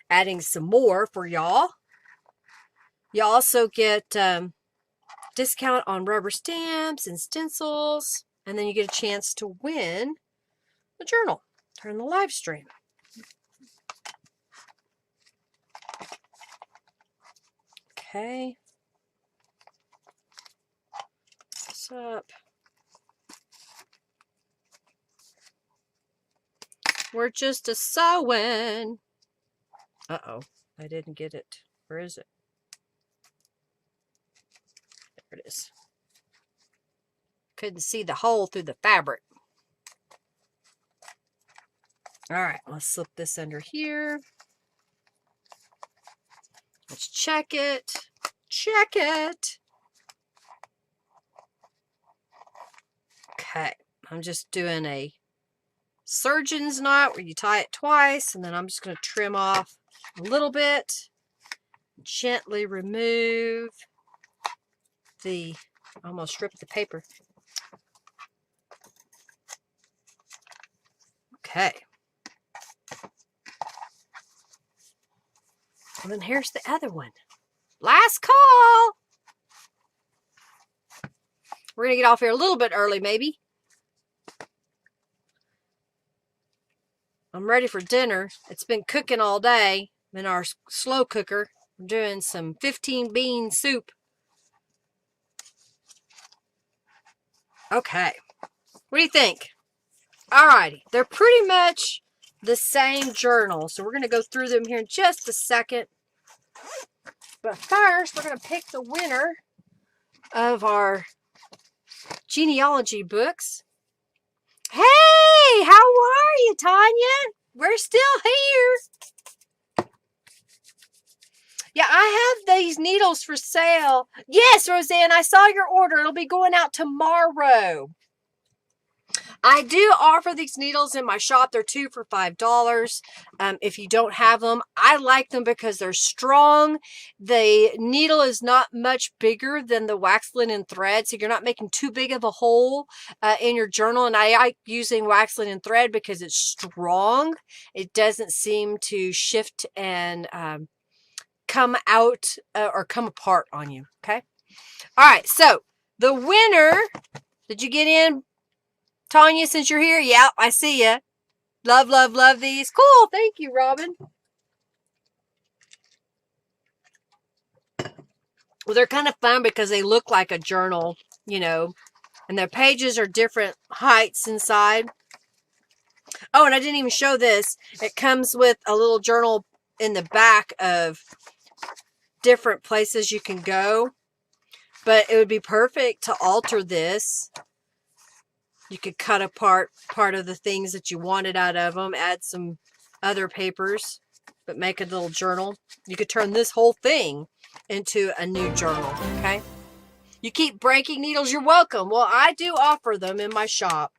Adding some more for y'all. You also get discount on rubber stamps and stencils, and then you get a chance to win a journal during the live stream. Okay. What's up? We're just a sewing. Uh-oh, I didn't get it. Where is it? There it is. Couldn't see the hole through the fabric. All right, let's slip this under here. Let's check it. Check it. Okay, I'm just doing a surgeon's knot where you tie it twice, and then I'm just going to trim off a little bit. Gently remove the, almost ripped the paper. Okay. And then here's the other one. Last call. We're going to get off here a little bit early, maybe. I'm ready for dinner. It's been cooking all day in our slow cooker. We're doing some 15-bean soup. Okay. What do you think? Alrighty. They're pretty much the same journal. So we're going to go through them here in just a second. But first, we're going to pick the winner of our genealogy books. Hey, how are you, Tanya? We're still here. Yeah, I have these needles for sale. Yes, Roseanne, I saw your order. It'll be going out tomorrow. I do offer these needles in my shop. They're 2 for $5. If you don't have them, I like them because they're strong. The needle is not much bigger than the wax linen thread, so you're not making too big of a hole in your journal. And I like using wax linen thread because it's strong. It doesn't seem to shift and come out or come apart on you. Okay. All right. So the winner, did you get in? Tanya, since you're here, yeah, I see ya. Love, love, love these. Cool. Thank you, Robin. Well, they're kind of fun because they look like a journal, you know, and their pages are different heights inside. Oh, and I didn't even show this. It comes with a little journal in the back of different places you can go, but it would be perfect to alter this. You could cut apart part of the things that you wanted out of them, add some other papers, but make a little journal. You could turn this whole thing into a new journal, okay? You keep breaking needles, you're welcome. Well, I do offer them in my shop.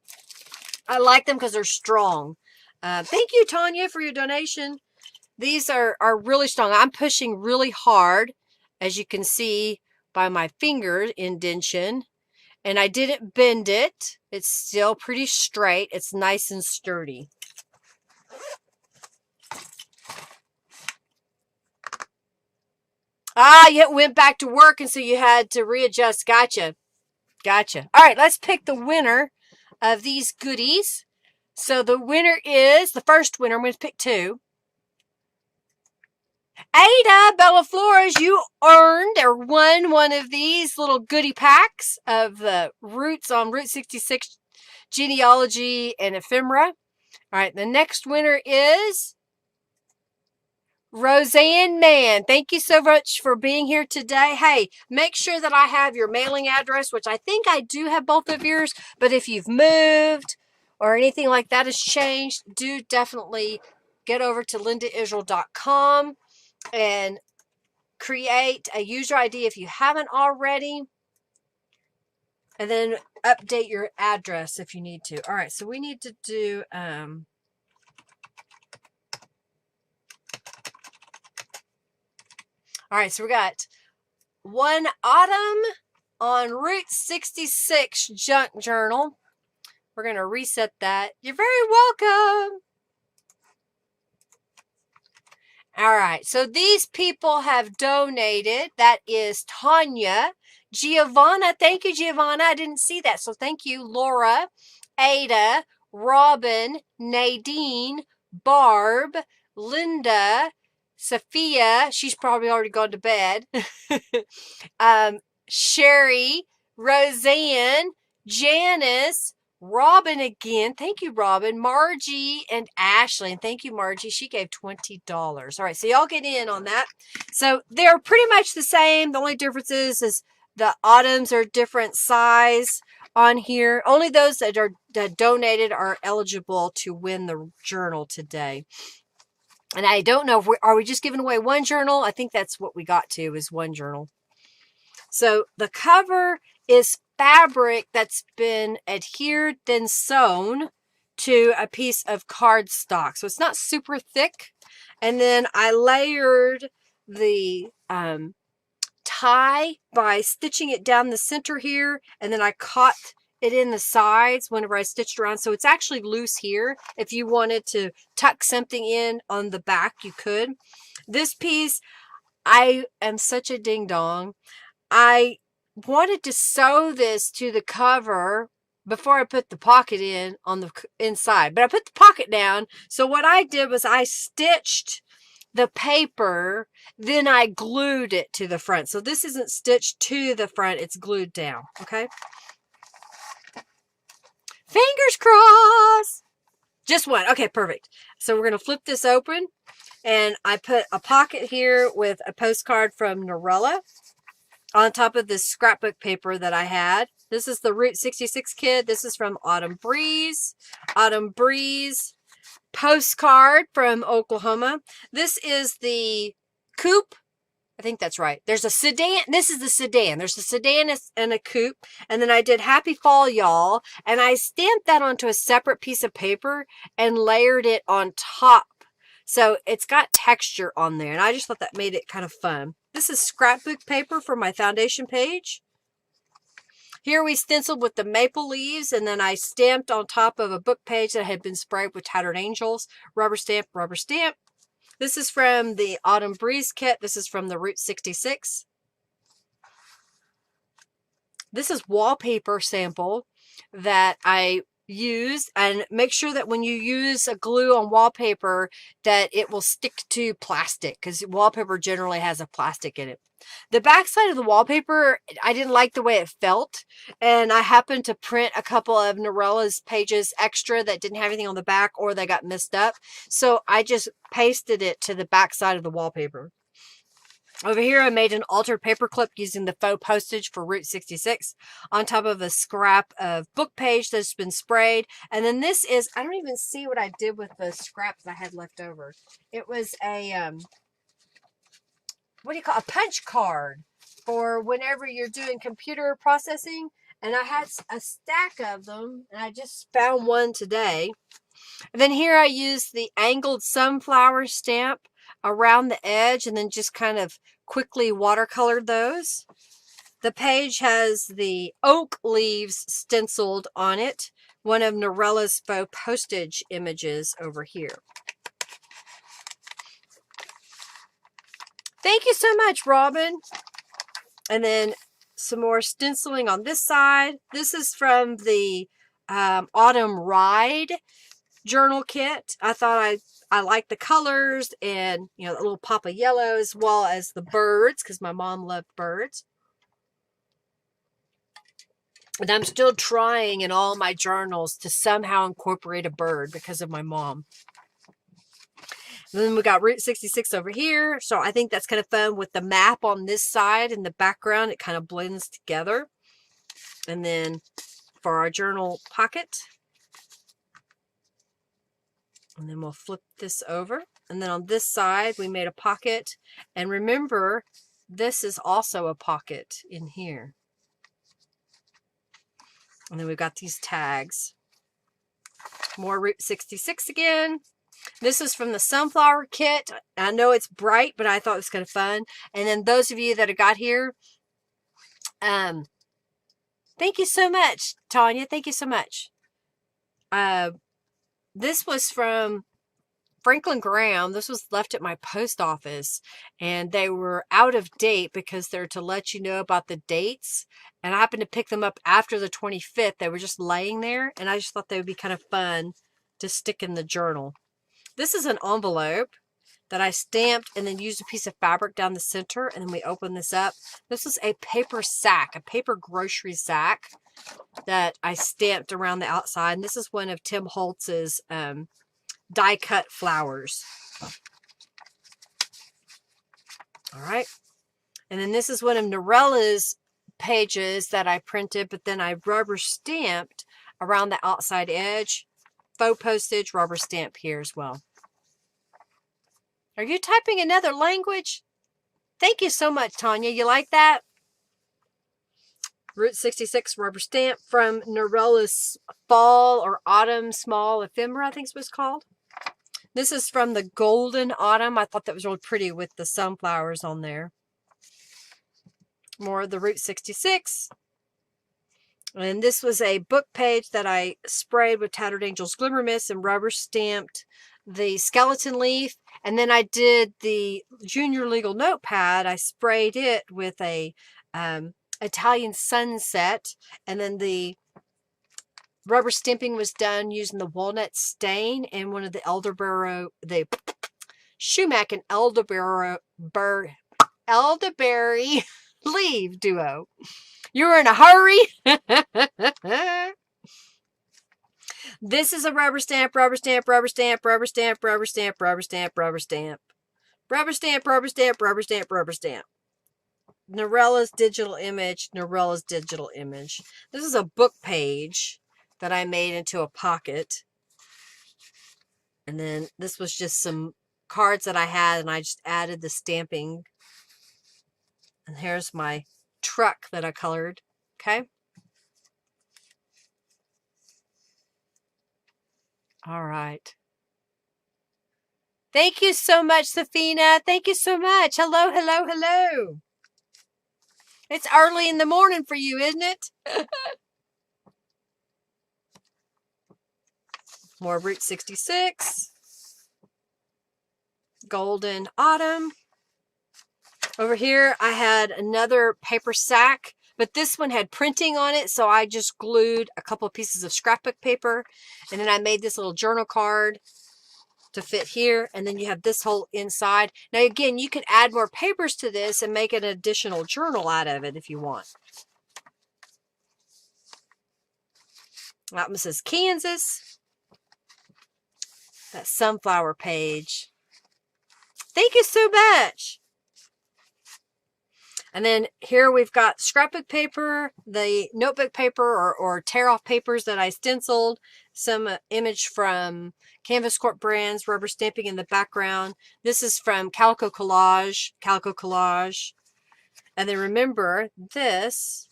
I like them because they're strong. Thank you, Tanya, for your donation. These are really strong. I'm pushing really hard, as you can see by my finger indentation. And I didn't bend it. It's still pretty straight. It's nice and sturdy. Ah, you went back to work and so you had to readjust. Gotcha. Gotcha. All right, let's pick the winner of these goodies. So the winner is, the first winner, I'm going to pick 2. Ada Bella Flores, you earned or won one of these little goodie packs of the Roots on Route 66 Genealogy and Ephemera. All right, the next winner is Roseanne Mann. Thank you so much for being here today. Hey, make sure that I have your mailing address, which I think I do have both of yours, but if you've moved or anything like that has changed, do definitely get over to lindaisrael.com and create a user ID if you haven't already, and then update your address if you need to. All right, so we need to do all right, so we got one Autumn on Route 66 Junk Journal. We're going to reset that. You're very welcome. All right, so these people have donated. That is Tanya, Giovanna. Thank you, Giovanna. I didn't see that, so thank you. Laura, Ada, Robin, Nadine, Barb, Linda, Sophia. She's probably already gone to bed. Sherry, Roseanne, Janice, Robin again. Thank you, Robin. Margie and Ashley. And thank you, Margie. She gave $20. All right, so y'all get in on that. So they're pretty much the same. The only difference is the Autumns are different size on here. Only those that donated are eligible to win the journal today. And I don't know if are we just giving away one journal? I think that's what we got to, is one journal. So the cover is fabric that's been adhered, then sewn to a piece of cardstock. So it's not super thick. And then I layered the tie by stitching it down the center here. And then I caught it in the sides whenever I stitched around. So it's actually loose here. If you wanted to tuck something in on the back, you could. This piece, I am such a ding dong. I wanted to sew this to the cover before I put the pocket in on the inside, but I put the pocket down. So what I did was I stitched the paper, then I glued it to the front. So this isn't stitched to the front, it's glued down, okay? Fingers crossed. Just one. Okay, perfect. So we're going to flip this open, and I put a pocket here with a postcard from Norella on top of this scrapbook paper that I had. This is the Route 66 kid. This is from Autumn Breeze. Autumn Breeze postcard from Oklahoma. This is the coupe I think that's right. There's a sedan. This is the sedan. There's a sedan and a coupe. And then I did Happy Fall, y'all. And I stamped that onto a separate piece of paper and layered it on top. So it's got texture on there. And I just thought that made it kind of fun. This is scrapbook paper for my foundation page. Here we stenciled with the maple leaves, and then I stamped on top of a book page that had been sprayed with Tattered Angels. Rubber stamp, rubber stamp. This is from the Autumn Breeze kit. This is from the Route 66. This is wallpaper sample that I used, and make sure that when you use a glue on wallpaper that it will stick to plastic, because wallpaper generally has a plastic in it. The back side of the wallpaper, I didn't like the way it felt, and I happened to print a couple of Norella's pages extra that didn't have anything on the back, or they got messed up, so I just pasted it to the back side of the wallpaper. Over here, I made an altered paper clip using the faux postage for Route 66 on top of a scrap of book page that's been sprayed. And then this is, I don't even see what I did with the scraps I had left over. It was a, what do you call, a punch card for whenever you're doing computer processing. And I had a stack of them, and I just found one today. And then here I used the angled sunflower stamp around the edge, and then just kind of quickly watercolored those. The page has the oak leaves stenciled on it, one of Norella's faux postage images over here. Thank you so much, Robin. And then some more stenciling on this side. This is from the Autumn Ride journal kit. I thought I like the colors, and you know, the little pop of yellow, as well as the birds, because my mom loved birds. And I'm still trying in all my journals to somehow incorporate a bird because of my mom. And then we got Route 66 over here, so I think that's kind of fun with the map on this side in the background. It kind of blends together. And then for our journal pocket, and then we'll flip this over. And then on this side, we made a pocket. And remember, this is also a pocket in here. And then we've got these tags. More Route 66 again. This is from the sunflower kit. I know it's bright, but I thought it was kind of fun. And then those of you that have got here, thank you so much, Tanya. Thank you so much. This was from Franklin Graham. This was left at my post office, and they were out of date because they're to let you know about the dates. And I happened to pick them up after the 25th. They were just laying there, and I just thought they would be kind of fun to stick in the journal. This is an envelope that I stamped and then used a piece of fabric down the center, and then we open this up. This is a paper sack, a paper grocery sack that I stamped around the outside. And this is one of Tim Holtz's die cut flowers. All right. And then this is one of Norella's pages that I printed, but then I rubber stamped around the outside edge. Faux postage, rubber stamp here as well. Are you typing another language? Thank you so much, Tanya. You like that? Route 66 rubber stamp from Norella's Fall or Autumn Small Ephemera, I think it was called. This is from the Golden Autumn. I thought that was really pretty with the sunflowers on there. More of the Route 66. And this was a book page that I sprayed with Tattered Angels Glimmer Mist and rubber stamped the skeleton leaf. And then I did the Junior Legal Notepad. I sprayed it with a Italian sunset. And then the rubber stamping was done using the walnut stain and one of the elderberry, the sumac and elderberry leaf duo. You were in a hurry. This is a rubber stamp, rubber stamp, rubber stamp, rubber stamp, rubber stamp, rubber stamp, rubber stamp. Rubber stamp, rubber stamp, rubber stamp, rubber stamp. Norella's digital image, Norella's digital image. This is a book page that I made into a pocket. And then this was just some cards that I had, and I just added the stamping And here's my truck that I colored. Okay. All right. Thank you so much, Safina. Thank you so much. Hello, hello, hello. It's early in the morning for you, isn't it? More Route 66. Golden Autumn. Over here, I had another paper sack, but this one had printing on it, so I just glued a couple of pieces of scrapbook paper, and then I made this little journal card to fit here, and then you have this whole inside. Now, again, you could add more papers to this and make an additional journal out of it if you want. That one says Kansas. That sunflower page. Thank you so much. And then here we've got scrapbook paper, the notebook paper or tear-off papers that I stenciled, some image from Canvas Corp brands, rubber stamping in the background. This is from Calico Collage, And then remember, this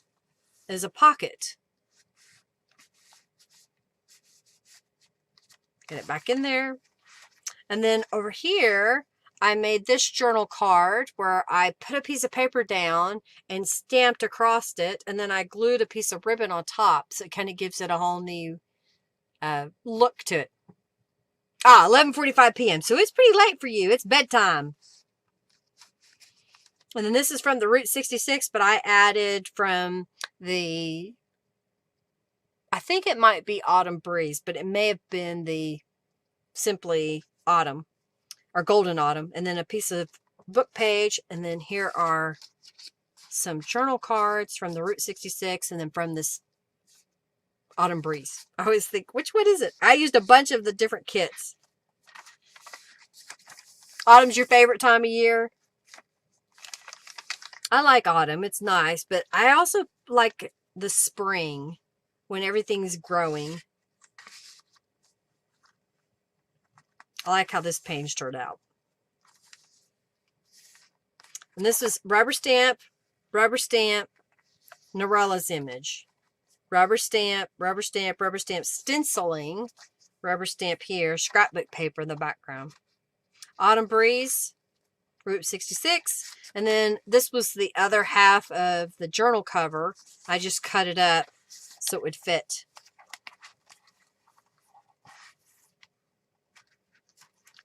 is a pocket. Get it back in there. And then over here, I made this journal card where I put a piece of paper down and stamped across it, and then I glued a piece of ribbon on top, so it kind of gives it a whole new look to it. 11:45 p.m. So it's pretty late for you. It's bedtime. And then this is from the Route 66, but I added from the, I think it might be Autumn Breeze, but it may have been the Simply Autumn. Or Golden Autumn, and then a piece of book page, and then here are some journal cards from the Route 66, and then from this Autumn Breeze. I always think, which one is it? I used a bunch of the different kits. Autumn's your favorite time of year? I like autumn. It's nice, but I also like the spring when everything's growing. I like how this page turned out. And this is rubber stamp, Norella's image. Rubber stamp, stenciling, rubber stamp here, scrapbook paper in the background. Autumn Breeze, Route 66. And then this was the other half of the journal cover. I just cut it up so it would fit.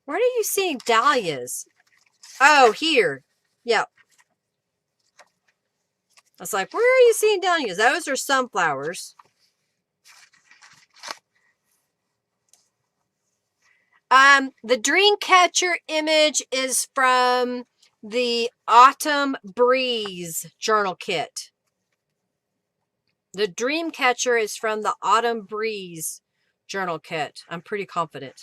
Where are you seeing dahlias? Oh, here. Yep. I was like, where are you seeing dahlias? Those are sunflowers. The Dreamcatcher image is from the Autumn Breeze journal kit. The Dreamcatcher is from the Autumn Breeze journal kit. I'm pretty confident.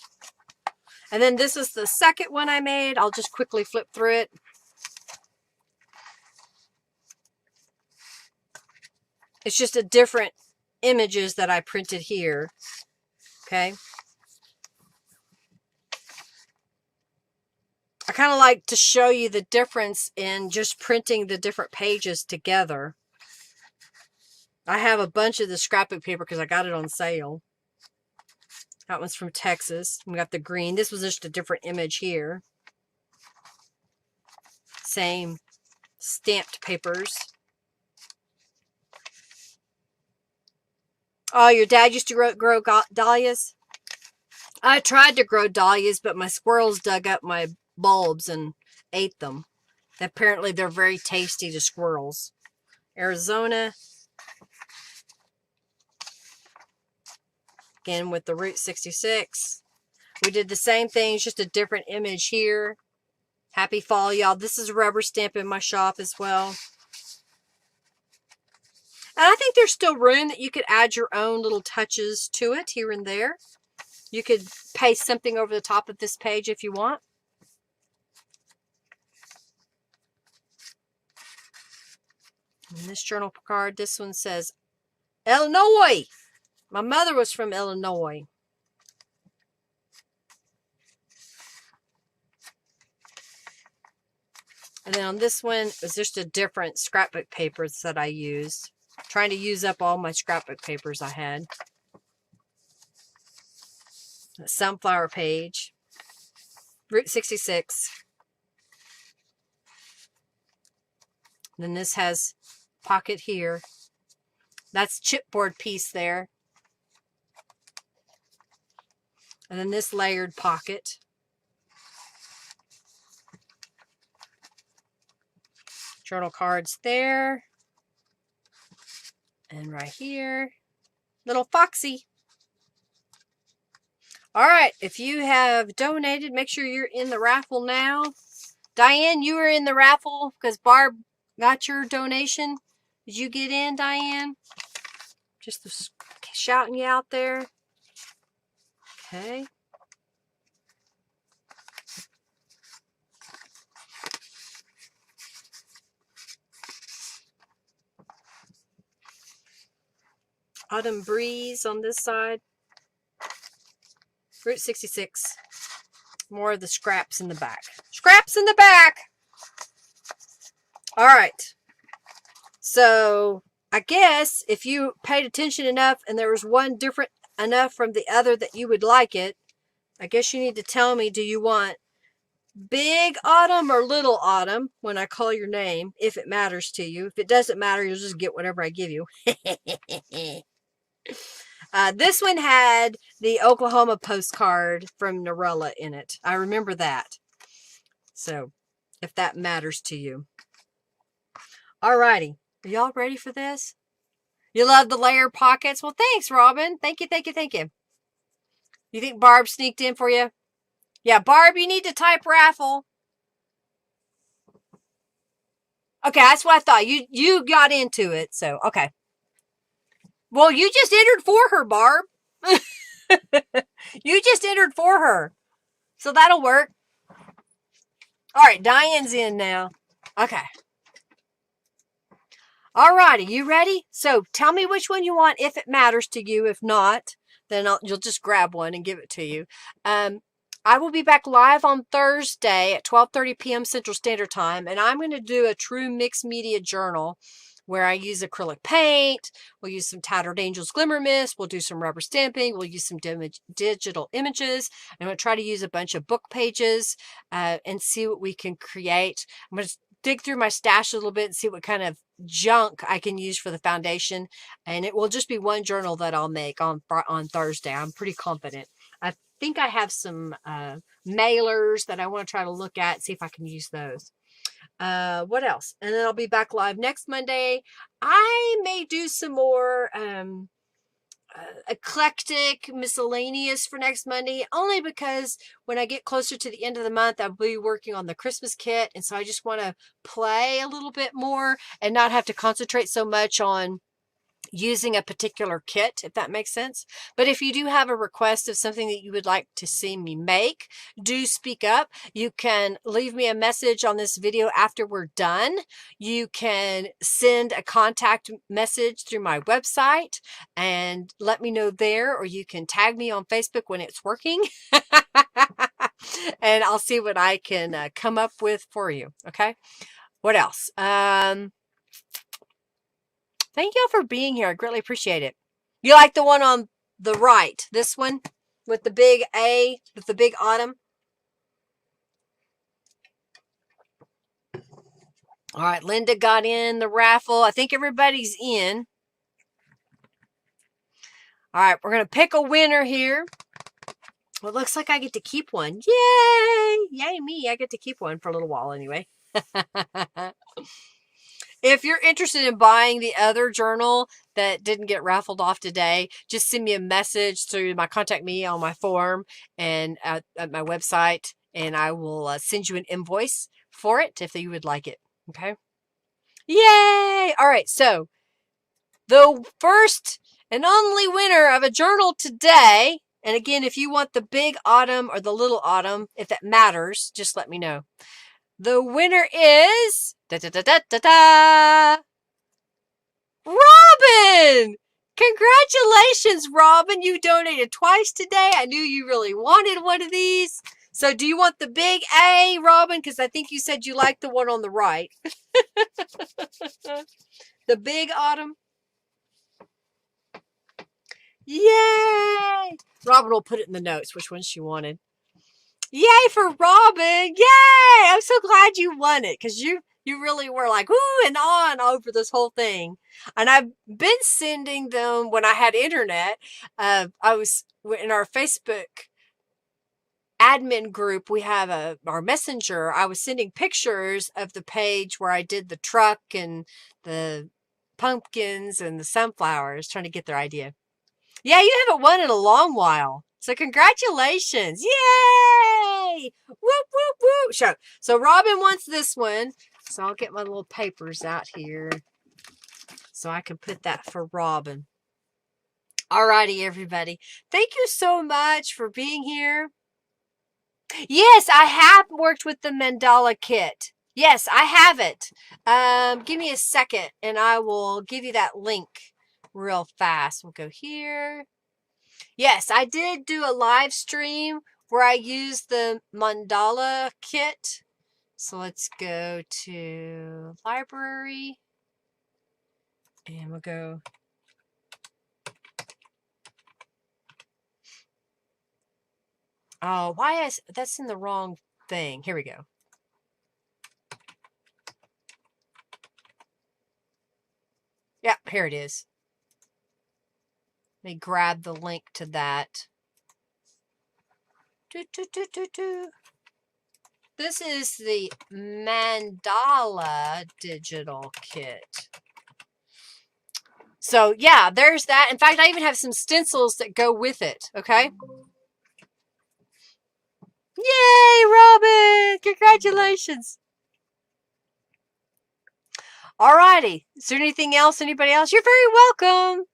And then this is the second one I made. I'll just quickly flip through it. It's just a different images that I printed here. Okay. I kind of like to show you the difference in just printing the different pages together. I have a bunch of the scrapbook paper because I got it on sale. That one's from Texas. We got the green. This was just a different image here. Same stamped papers. Oh, your dad used to grow dahlias? I tried to grow dahlias, but my squirrels dug up my bulbs and ate them. Apparently, they're very tasty to squirrels. Arizona. Again, with the Route 66. We did the same thing, just a different image here. Happy fall, y'all. This is a rubber stamp in my shop as well. And I think there's still room that you could add your own little touches to it here and there. You could paste something over the top of this page if you want. And this journal card, this one says, Illinois. My mother was from Illinois. And then on this one, it's just a different scrapbook papers that I used. Trying to use up all my scrapbook papers I had. A sunflower page. Route 66. Then this has pocket here. That's chipboard piece there. And then this layered pocket. Journal cards there. And right here. Little Foxy. All right. If you have donated, make sure you're in the raffle now. Diane, you were in the raffle because Barb got your donation. Did you get in, Diane? Just shouting you out there. Okay. Autumn Breeze on this side. Route 66. More of the scraps in the back. Scraps in the back! All right. So, I guess if you paid attention enough and there was one different enough from the other that you would like it, I guess you need to tell me, do you want Big Autumn or Little Autumn when I call your name, if it matters to you. If it doesn't matter, you'll just get whatever I give you. This one had the Oklahoma postcard from Norella in it. I remember that. So, if that matters to you. Alrighty. Are y'all ready for this? You love the layer pockets? Well, thanks, Robin. Thank you, thank you, thank you. You think Barb sneaked in for you? Yeah, Barb, you need to type raffle. Okay, that's what I thought. You got into it, so, okay. Well, you just entered for her, Barb. You just entered for her. So that'll work. All right, Diane's in now. Okay. All righty, you ready? So tell me which one you want if it matters to you. If not, then you'll just grab one and give it to you. I will be back live on Thursday at 12:30 p.m. Central Standard Time, and I'm going to do a true mixed media journal where I use acrylic paint. We'll use some Tattered Angels Glimmer Mist. We'll do some rubber stamping. We'll use some digital images. I'm going to try to use a bunch of book pages and see what we can create. I'm going to dig through my stash a little bit and see what kind of junk I can use for the foundation. And it will just be one journal that I'll make on Thursday. I'm pretty confident. I think I have some mailers that I want to try to look at, see if I can use those. What else? And then I'll be back live next Monday. I may do some more eclectic miscellaneous for next Monday, only because when I get closer to the end of the month, I'll be working on the Christmas kit. And so I just want to play a little bit more and not have to concentrate so much on using a particular kit, if that makes sense. But if you do have a request of something that you would like to see me make, do speak up. You can leave me a message on this video after we're done. You can send a contact message through my website and let me know there, or you can tag me on Facebook when it's working. And I'll see what I can come up with for you. Okay. What else? Thank y'all for being here. I greatly appreciate it. You like the one on the right? This one with the big A, with the big autumn? All right, Linda got in the raffle. I think everybody's in. All right, we're going to pick a winner here. Well, it looks like I get to keep one. Yay! Yay me. I get to keep one for a little while anyway. If you're interested in buying the other journal that didn't get raffled off today, just send me a message through my contact me on my form and at my website, and I will send you an invoice for it if you would like it. Okay? Yay! All right, so the first and only winner of a journal today, and again, if you want the big autumn or the little autumn, if that matters, just let me know. The winner is Robin! Congratulations, Robin. You donated twice today. I knew you really wanted one of these. So do you want the big A, Robin? Because I think you said you like the one on the right. The big Autumn. Yay! Robin will put it in the notes which one she wanted. Yay for Robin! Yay! I'm so glad you won it because you really were like ooh and on over this whole thing. And I've been sending them when I had internet. I was in our Facebook admin group. We have our messenger. I was sending pictures of the page where I did the truck and the pumpkins and the sunflowers, trying to get their idea. Yeah, you haven't won in a long while. So congratulations. Yay! Whoop, whoop, whoop. So Robin wants this one. So I'll get my little papers out here so I can put that for Robin. Alrighty, everybody. Thank you so much for being here. Yes, I have worked with the mandala kit. Yes, I have it. Give me a second and I will give you that link real fast. We'll go here. Yes, I did do a live stream where I used the mandala kit. So let's go to library and we'll go. Oh, why is that's in the wrong thing? Here we go. Yeah, here it is. Let me grab the link to that. This is the mandala digital kit. So yeah, there's that. In fact, I even have some stencils that go with it. Okay. Yay, Robin! Congratulations. Alrighty. Is there anything else? Anybody else? You're very welcome.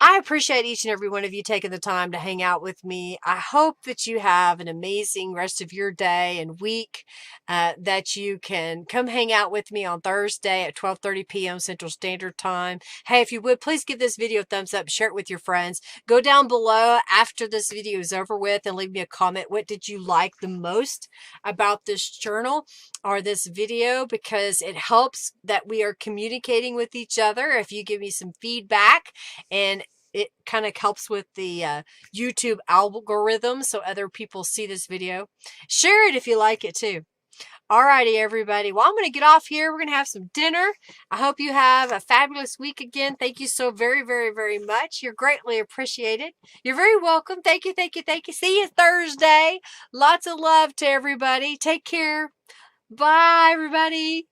I appreciate each and every one of you taking the time to hang out with me. I hope that you have an amazing rest of your day and week, that you can come hang out with me on Thursday at 12:30 p.m. Central Standard Time. Hey, if you would, please give this video a thumbs up, share it with your friends. Go down below after this video is over with and leave me a comment. What did you like the most about this journal or this video? Because it helps that we are communicating with each other. If you give me some feedback, and it kind of helps with the YouTube algorithm so other people see this video. Share it if you like it too. Alrighty, everybody. Well, I'm going to get off here. We're going to have some dinner. I hope you have a fabulous week again. Thank you so very, very, very much. You're greatly appreciated. You're very welcome. Thank you, thank you, thank you. See you Thursday. Lots of love to everybody. Take care. Bye, everybody.